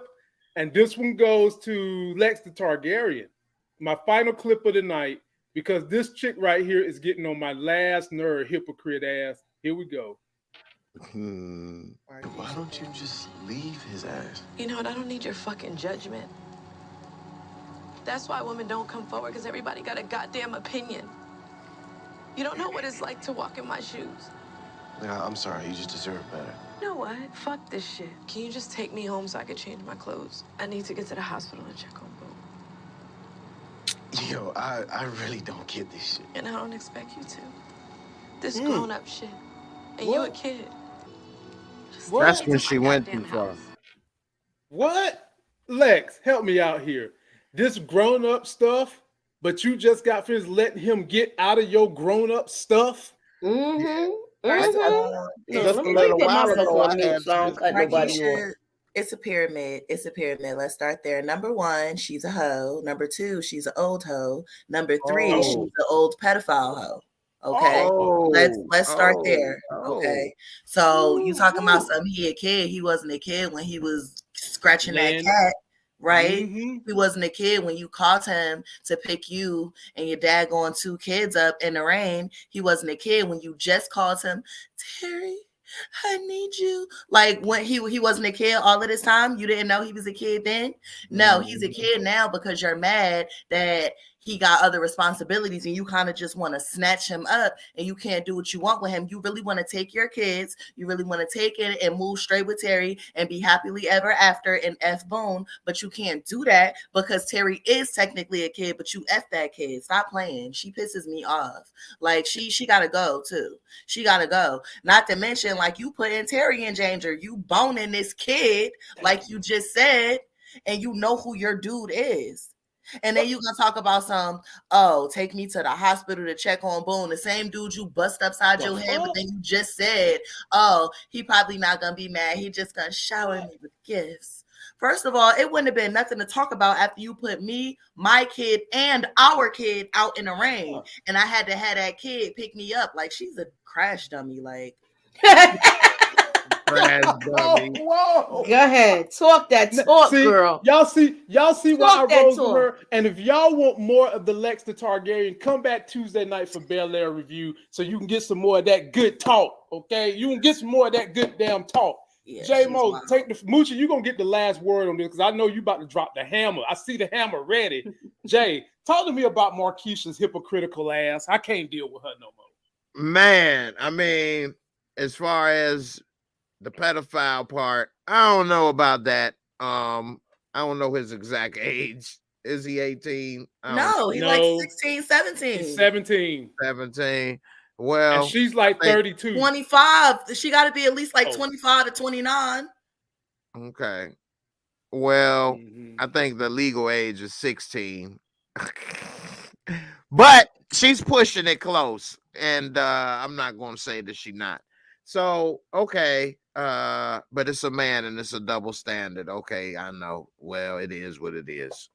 and this one goes to Lex the Targaryen. My final clip of the night, because this chick right here is getting on my last nerve, hypocrite ass. Here we go. Why don't you just leave his ass? You know what? I don't need your fucking judgment. That's why women don't come forward, because everybody got a goddamn opinion. You don't know what it's like to walk in my shoes. I'm sorry, you just deserve better. You know what? Fuck this shit. Can you just take me home so I can change my clothes? I need to get to the hospital and check on Boo. Yo, I really don't get this shit. And I don't expect you to. This grown-up shit. And you a kid. That's when she went too far. What? Lex, help me out here. This grown-up stuff, but you just got finished letting him get out of your grown-up stuff? Mm-hmm. First of all, No, just let a me little put while myself ago, on I mute had so I don't cut nobody off. It's a pyramid. It's a pyramid. Let's start there. Number 1, she's a hoe. Number 2, she's an old hoe. Number 3, she's an old pedophile hoe. Okay, let's start there. Okay, so you talking about something? He a kid. He wasn't a kid when he was scratching that cat, right? He wasn't a kid when you called him to pick you and your dad going 2 kids up in the rain. He wasn't a kid when you just called him, Terry, I need you. Like when he wasn't a kid all of this time. You didn't know he was a kid then? No, he's a kid now because you're mad that he got other responsibilities and you kind of just want to snatch him up and you can't do what you want with him. You really want to take your kids. You really want to take it and move straight with Terry and be happily ever after and F Boone. But you can't do that because Terry is technically a kid, but you F that kid. Stop playing. She pisses me off. Like she got to go too. She got to go. Not to mention, like, you putting Terry in danger. You boning this kid, like you just said, and you know who your dude is. And then you gonna talk about take me to the hospital to check on Boone, the same dude you bust upside your head, but then you just said, he probably not gonna be mad. He just gonna shower me with gifts. First of all, it wouldn't have been nothing to talk about after you put me, my kid, and our kid out in the rain, and I had to have that kid pick me up. Like, she's a crash dummy. Like, Whoa. Go ahead. Talk that talk, girl. Y'all see why I rose with her. And if y'all want more of the Lex the Targaryen, come back Tuesday night for Bel Air review so you can get some more of that good talk. Okay? You can get some more of that good damn talk. Yeah, J-Mo, take the Moochie, you're gonna get the last word on this because I know you about to drop the hammer. I see the hammer ready. Jay, talk to me about Markeisha's hypocritical ass. I can't deal with her no more. Man, I mean, as far as the pedophile part, I don't know about that. I don't know his exact age. Is he 18? No, he's like 16, 17. He's 17. 17. Well, and she's like 32. 25. She got to be at least like 25 to 29. Okay. Well, I think the legal age is 16. But she's pushing it close. And I'm not going to say that she's not. So, okay. But it's a man and it's a double standard. Okay, I know. Well, it is what it is.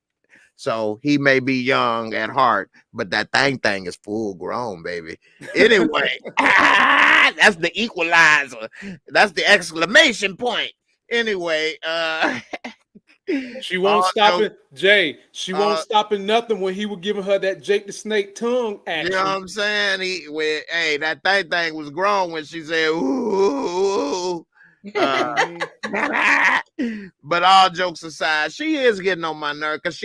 So he may be young at heart, but that thing is full grown, baby. Anyway, that's the equalizer. That's the exclamation point. Anyway, she won't stop it, Jay. She won't stop at nothing when he was giving her that Jake the Snake tongue action. You know what I'm saying? That thing was grown when she said, ooh. But all jokes aside, she is getting on my nerve because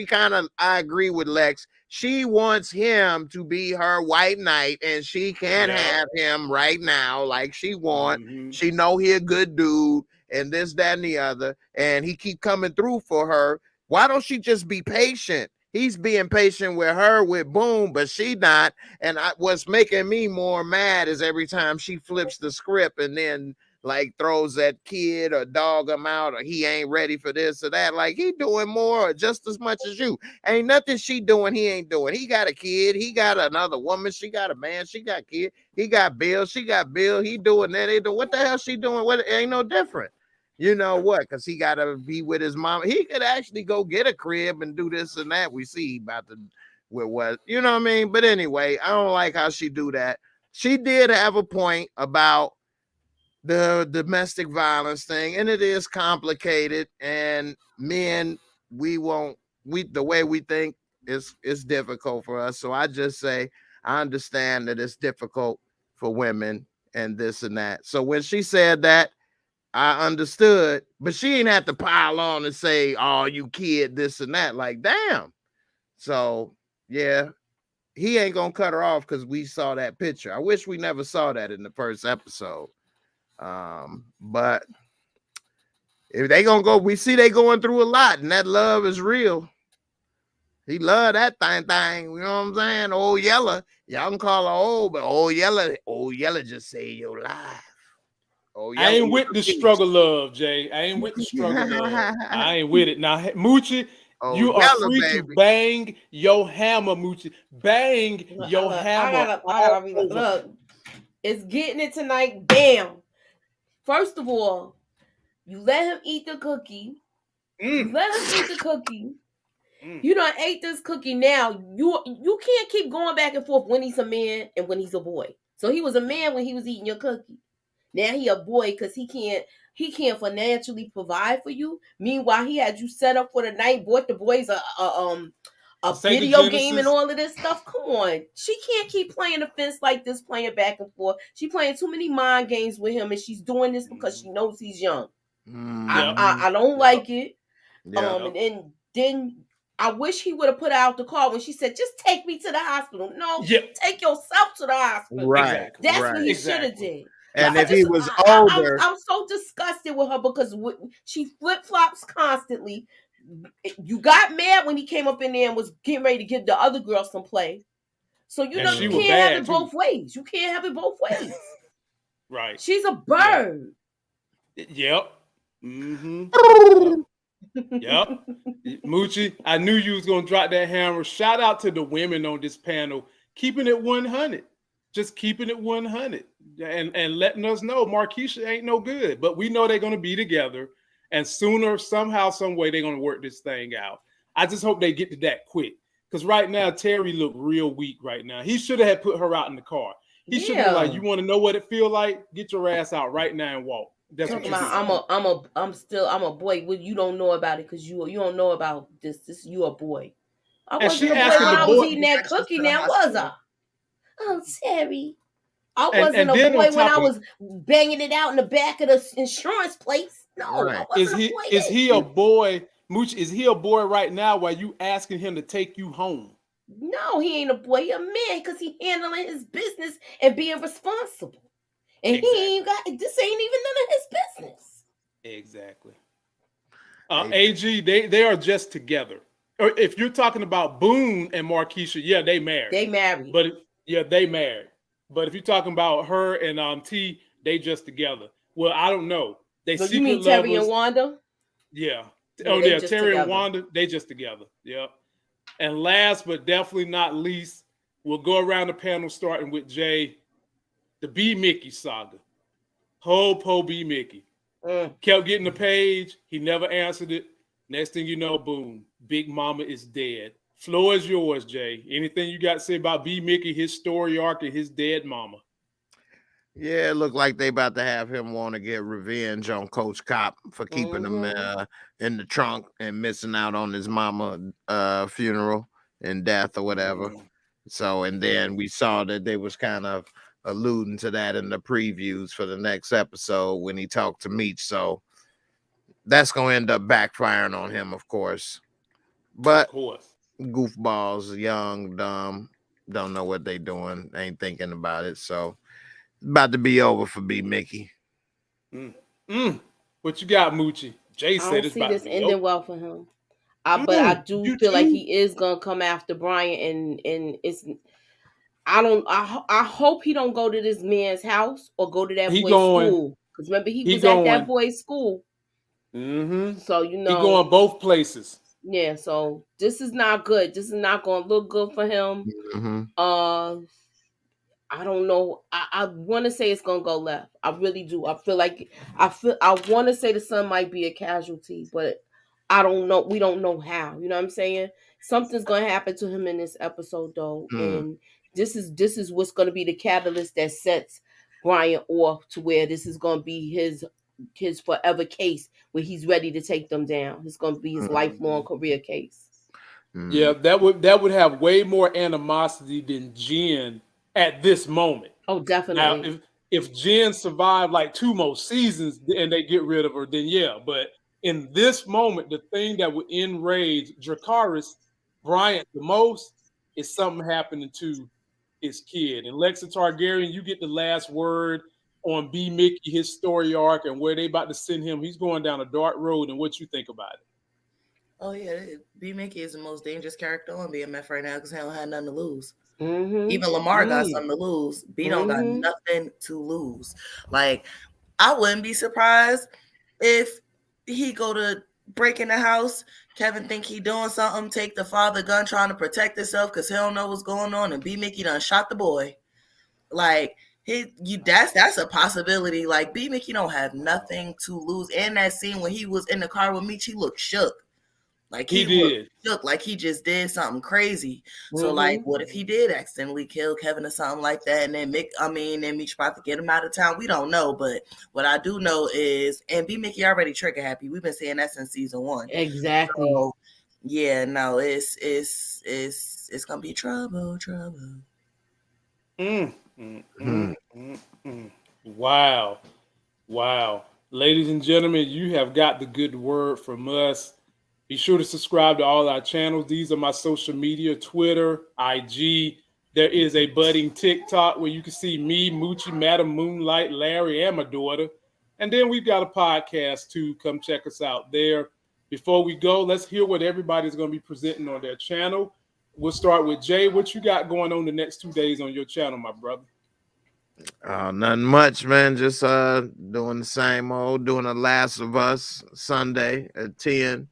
I agree with Lex. She wants him to be her white knight, and she can't have him right now like she wants. She know he a good dude, and this, that, and the other, and he keep coming through for her. Why don't she just be patient? He's being patient with her with Boom, but she not. And what's making me more mad is every time she flips the script and then like throws that kid or dog him out or he ain't ready for this or that. Like he doing more or just as much as you. Ain't nothing she doing he ain't doing. He got a kid. He got another woman. She got a man. She got kid. He got Bill. She got Bill. He doing that. They do. What the hell she doing? What? It ain't no different. You know what? Because he got to be with his mom. He could actually go get a crib and do this and that. We see about the with what, you know what I mean? But anyway, I don't like how she do that. She did have a point about the domestic violence thing, and it is complicated. And men, the way we think is difficult for us. So I just say I understand that it's difficult for women and this and that. So when she said that, I understood, but she ain't have to pile on and say, "Oh, you kid, this and that." Like, damn. So yeah, he ain't gonna cut her off because we saw that picture. I wish we never saw that in the first episode. But if they gonna go, we see they going through a lot, and that love is real. He love that thing. You know what I'm saying? Old Yeller, y'all can call her old, but old Yeller just saved your life. Oh, I ain't with the struggle love, Jay. I ain't with the struggle love. I ain't with it. Now, Moochie, you are free to bang your hammer, Moochie. Bang your hammer. I gotta look. is getting it tonight. Bam. First of all, you let him eat the cookie. You let him eat the cookie. You done ate this cookie. Now you can't keep going back and forth when he's a man and when he's a boy. So he was a man when he was eating your cookie. Now he a boy because he can't financially provide for you. Meanwhile, he had you set up for the night, bought the boys a video game and all of this stuff. Come on. She can't keep playing the fence like this, playing back and forth. She playing too many mind games with him, and she's doing this because she knows he's young. I don't like it. And then I wish he would have put out the call when she said, just take me to the hospital. No, take yourself to the hospital. Right. That's what he should have did. And if he was older. I'm so disgusted with her because she flip-flops constantly. You got mad when he came up in there and was getting ready to give the other girl some play. So you know you can't have it both ways. You can't have it both ways. Right. She's a bird. Yep. Yep. Moochie, I knew you was going to drop that hammer. Shout out to the women on this panel. Keeping it 100. Just keeping it 100. And letting us know Markeisha ain't no good. But we know they're going to be together. And sooner, somehow, some way, they're going to work this thing out. I just hope they get to that quick. Because right now, Terry look real weak right now. He should have put her out in the car. He should be like, you want to know what it feel like? Get your ass out right now and walk. That's what I'm a boy. Well, you don't know about it because you don't know about this. You a boy. I wasn't a boy when I was eating that cookie. Now was I? Oh, Terry. I wasn't a boy when I was banging it out in the back of the insurance place. No, right. Is he a boy? Mooch, is he a boy right now while you asking him to take you home? No, he ain't a boy. He a man because he handling his business and being responsible. And he ain't got, this ain't even none of his business. Exactly. AG, they are just together. Or if you're talking about Boone and Markeisha, yeah, they married. They married. But they married. But if you're talking about her and T, they just together. Well, I don't know. So you mean Terry and Wanda? Yeah. Terry together. And Wanda, they just together. Yep. And last but definitely not least, we'll go around the panel starting with Jay. The B Mickey saga. Po B Mickey. Kept getting the page. He never answered it. Next thing you know, boom. Big Mama is dead. Floor is yours, Jay. Anything you got to say about B Mickey, his story arc, and his dead mama? Yeah, it looked like they about to have him want to get revenge on Coach Cop for keeping him in the trunk and missing out on his mama funeral and death or whatever. So, and then we saw that they was kind of alluding to that in the previews for the next episode when he talked to Meech. So that's going to end up backfiring on him, of course. But goofballs, young, dumb, don't know what they doing, ain't thinking about it. So about to be over for B Mickey. What you got, Moochie? Jay said it's about to be ending well for him. But I do feel like he is gonna come after Brian, and it's. I hope he don't go to this man's house or go to that boy's school. Because remember, he was at that boy's school. So you know he going both places. Yeah. So this is not good. This is not going to look good for him. I don't know. I want to say it's going to go left. I really do. I want to say the son might be a casualty, but I don't know. We don't know how. You know what I'm saying? Something's going to happen to him in this episode, though, and. This is what's going to be the catalyst that sets Brian off to where this is going to be his forever case where he's ready to take them down. It's going to be his lifelong career case. Yeah, that would have way more animosity than Jen at this moment. Oh, definitely. Now, if Jen survived like 2 more seasons and they get rid of her, then yeah. But in this moment, the thing that would enrage Dracarys Bryant the most is something happening to his kid. And Lexa Targaryen, you get the last word on B Mickey, his story arc, and where they about to send him. He's going down a dark road, and what you think about it? Oh yeah, B Mickey is the most dangerous character on BMF right now because he don't have nothing to lose. Even Lamar got something to lose. B don't got nothing to lose. Like, I wouldn't be surprised if he go to break in the house. Kevin think he doing something, take the father gun trying to protect himself because he don't know what's going on, and B Mickey done shot the boy. Like, That's a possibility. Like B Mickey don't have nothing to lose. And that scene when he was in the car with Meech, he looked shook. Like he did. Shook, like he just did something crazy. So like, what if he did accidentally kill Kevin or something like that? And then Meech about to get him out of town. We don't know, but what I do know is, and B Mickey already trigger happy. We've been saying that since season 1. Exactly. So, yeah, no, it's gonna be trouble. Wow. Ladies and gentlemen, you have got the good word from us. Be sure to subscribe to all our channels. These are my social media, Twitter, IG. There is a budding TikTok where you can see me, Moochie, Madam Moonlight, Larry, and my daughter. And then we've got a podcast too. Come check us out there. Before we go, let's hear what everybody's going to be presenting on their channel. We'll start with Jay. What you got going on the next 2 days on your channel, my brother? Nothing much, man. Just doing the same old, doing The Last of Us Sunday at 10.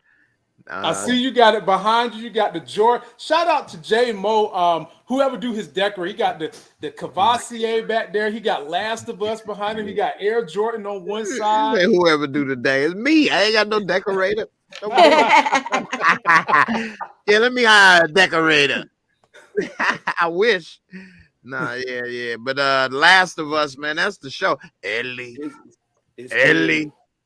I see you got it behind you. You got the Jordan. Shout out to J Mo. Whoever do his decor, he got the Cavassier back there. He got Last of Us behind him. He got Air Jordan on one side. Whoever do the day, it's me. I ain't got no decorator. Yeah, let me hire a decorator. I wish. Nah, yeah. But Last of Us, man, that's the show. Ellie.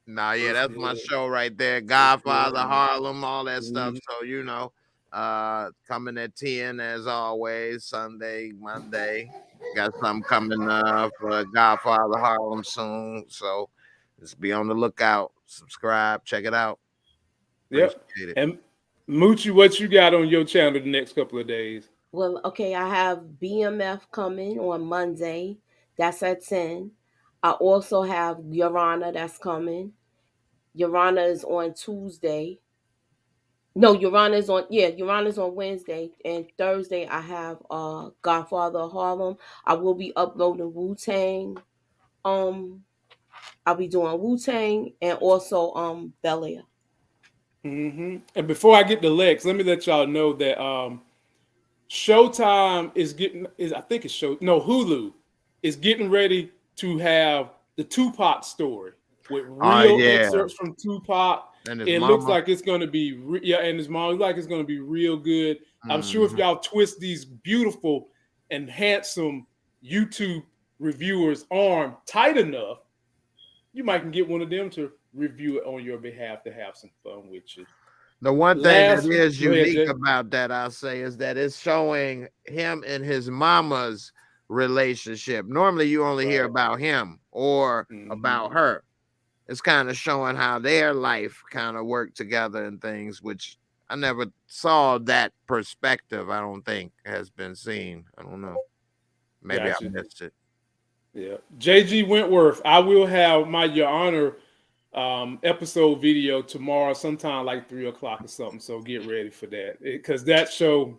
Nah, yeah, that's my show right there. Godfather, Harlem, all that stuff. So, you know, coming at 10 as always, Sunday, Monday. Got something coming for Godfather, Harlem soon. So just be on the lookout. Subscribe, check it out. Yep. And Moochie, what you got on your channel the next couple of days? Well, okay, I have BMF coming on Monday. That's at 10. I also have Your Honor that's coming. Your Honor is on Tuesday. No, Your Honor's on Wednesday. And Thursday I have Godfather of Harlem. I will be uploading Wu-Tang. I'll be doing Wu-Tang and also Bel Air. And before I get to Lex, let me let y'all know that Showtime Hulu is getting ready to have the Tupac story with real excerpts from Tupac. And it looks like it's going to be, and his mom looks like it's going to be real good. I'm sure if y'all twist these beautiful and handsome YouTube reviewers' arm tight enough, you might can get one of them to review it on your behalf to have some fun with you. The one thing that is unique about that, I'll say, is that it's showing him and his mama's relationship. Normally, you only hear about him or about her. It's kind of showing how their life kind of worked together and things, which I never saw that perspective. I don't think has been seen. I don't know. Maybe I missed it. Yeah. JG Wentworth, I will have my Your Honor episode video tomorrow sometime like 3 o'clock or something. So get ready for that. Because that show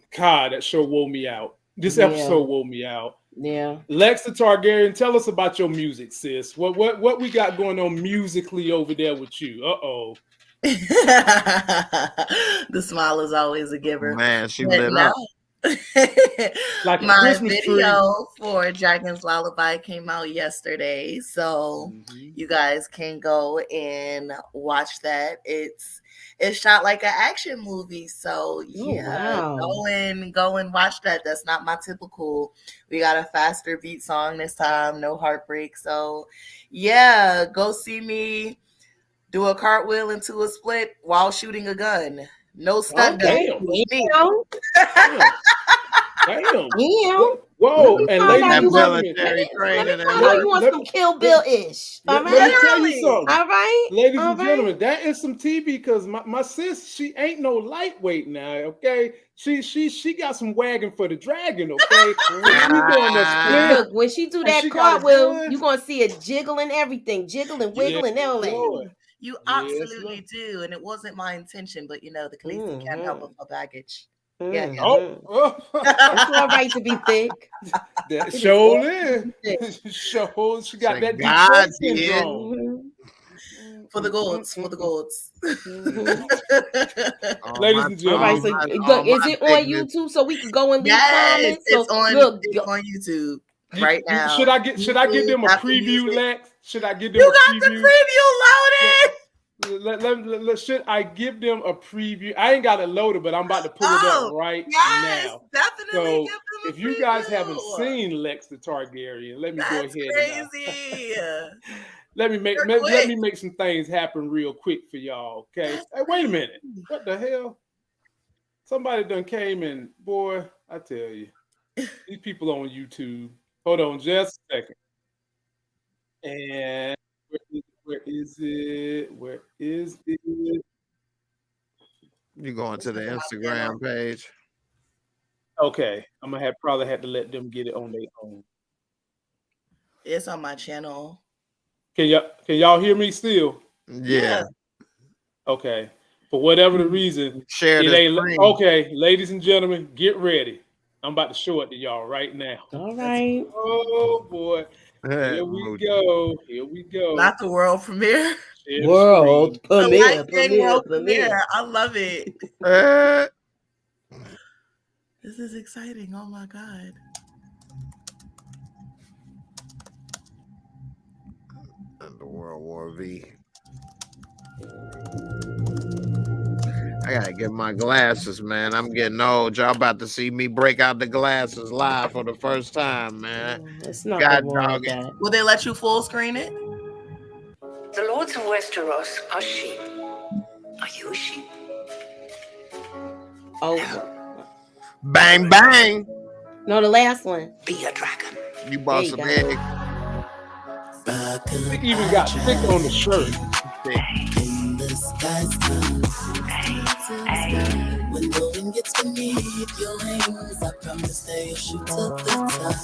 wore me out. This episode wore me out. Yeah. Lex the Targaryen, tell us about your music, sis. What we got going on musically over there with you? Uh-oh. The smile is always a giver. Man, she lit up. Like my video for Dragon's Lullaby came out yesterday, so you guys can go and watch that. It's shot like an action movie, so go and watch that. That's not my typical. We got a faster beat song this time, no heartbreak. So yeah, go see me do a cartwheel into a split while shooting a gun. No stunt gun. Damn. Whoa. And ladies and gentlemen, you want some Kill Bill-ish. All right. Let me tell you something. All right. Ladies and gentlemen, that is some TV because my sis, she ain't no lightweight now, okay? She got some wagon for the dragon, okay? Look, when she do that cartwheel, you're going to see it jiggling everything, jiggling, wiggling, everything. You absolutely do. And it wasn't my intention, but you know, the Khaleesi can't help with her baggage. Yeah. It's all right to be thick. That show in. She got that God syndrome. For the goats. Ladies and gentlemen. Right, so, is it on YouTube so we can go and leave comments? It's on YouTube. right now. Should I give them a preview, Lex? Should I give them you got the preview loaded? Should I give them a preview? I ain't got it loaded, but I'm about to pull it up right now. Definitely. So if you guys haven't seen Lex the Targaryen, let me go ahead. Crazy. Let me make some things happen real quick for y'all. Okay. Hey, wait a minute. What the hell? Somebody done came and boy, I tell you, these people on YouTube. Hold on just a second. And where is it? Where is it? You going to the Instagram page? Okay, I'm gonna probably have to let them get it on their own. It's on my channel. Can y'all hear me still? Yeah. Okay. For whatever the reason, share it ain't screen. Okay, ladies and gentlemen, get ready. I'm about to show it to y'all right now. All right. Oh boy. Here we go. Here we go. Not the world premiere. World premiere. Premiere. I love it. This is exciting. Oh my God. And the World War V. I gotta get my glasses, man. I'm getting old. Y'all about to see me break out the glasses live for the first time, man. It's not God dog it. Will they let you full screen it? The lords of Westeros are sheep. Are you a sheep? Oh. Bang, bang. No, the last one. Be a dragon. You bought some eggs. They even got thick on the shirt. In the sky, when the wind gets beneath your wings, I promise they'll shoot to the top.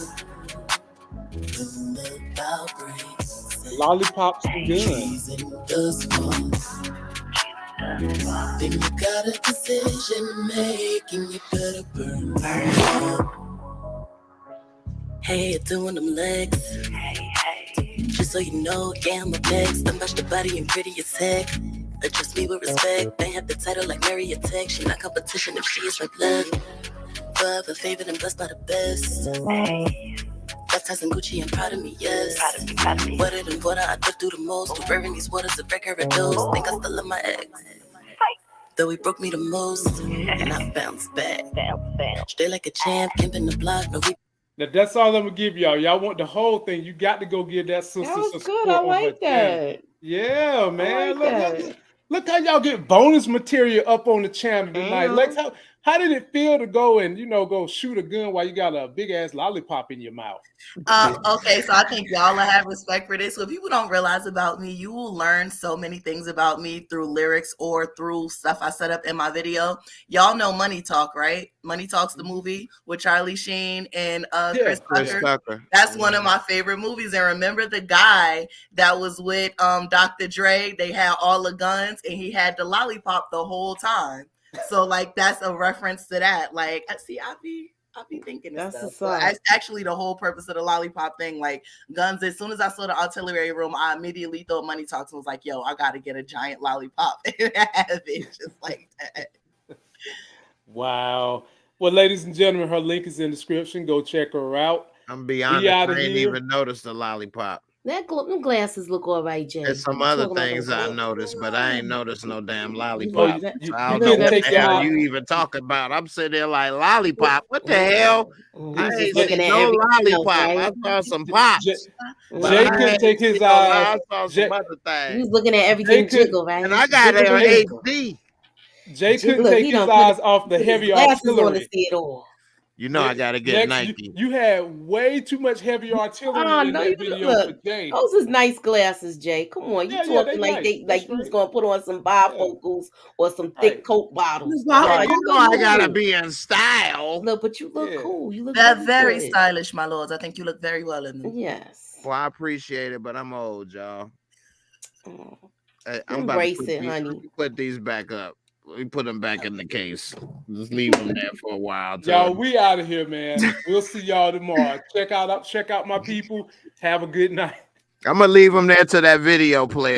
When the bow breaks, lollipops and guns. Then you got a decision to make, and you better burn. Hey, you're doing them legs. Just so you know, yeah, I'm a next. I'm the body and pretty as heck. Address me with respect. They have the title like Mary Attack. She not competition if she is my blood. Forever favored and blessed by the best. That's Tyson, Gucci, and proud of me, yes. Proud of me. Wetter than water, I dip through the most. Wearing these waters of record dose. Think I still love my ex. Though he broke me the most, and I bounced back. Stay like a champ, camping the block. No, now that's all I'm gonna give y'all. Y'all want the whole thing? You got to go give that sister that was some good. support. I like that. Yeah, man. Like look how y'all get bonus material up on the channel tonight. Lex, how did it feel to go and go shoot a gun while you got a big ass lollipop in your mouth? Okay, so I think y'all will have respect for this. So if people don't realize about me, you will learn so many things about me through lyrics or through stuff I set up in my video. Y'all know Money Talk, right? Money Talk's the movie with Charlie Sheen and Chris Tucker. That's one of my favorite movies. And remember the guy that was with Dr. Dre? They had all the guns and he had the lollipop the whole time. So like that's a reference to that. Like I be thinking of stuff. So actually the whole purpose of the lollipop thing, like guns, as soon as I saw the artillery room, I immediately thought Money Talks and was like, yo, I gotta get a giant lollipop and have it just like that. Wow. Well, ladies and gentlemen, her link is in the description. Go check her out. I'm beyond I didn't even notice the lollipop. Them glasses look all right, Jay. There's some other things I noticed, but I ain't noticed no damn lollipop. I don't know what the hell you even talking about. I'm sitting there like, lollipop? What the hell? I ain't looking at no lollipop. I saw some pops. Jay couldn't take his eyes. I saw some other things. He was looking at everything jiggle, right? And I got it on HD. Jay couldn't take his eyes off the heavy artillery. To see it all. You know I gotta get Nike. You had way too much heavy artillery in that video for Jay. Those is nice glasses, Jay. Come on, you talking like nice. You was gonna put on some bifocals or some thick Coke bottles. You know I gotta be in style. Look, but you look cool. You look. They're very stylish, my lords. I think you look very well in them. Yes. Well, I appreciate it, but I'm old, y'all. I'm Embrace it, honey. Put these back up. We put them back in the case. Just leave them there for a while. Y'all, we out of here, man. We'll see y'all tomorrow. Check out my people. Have a good night. I'm gonna leave them there till that video play.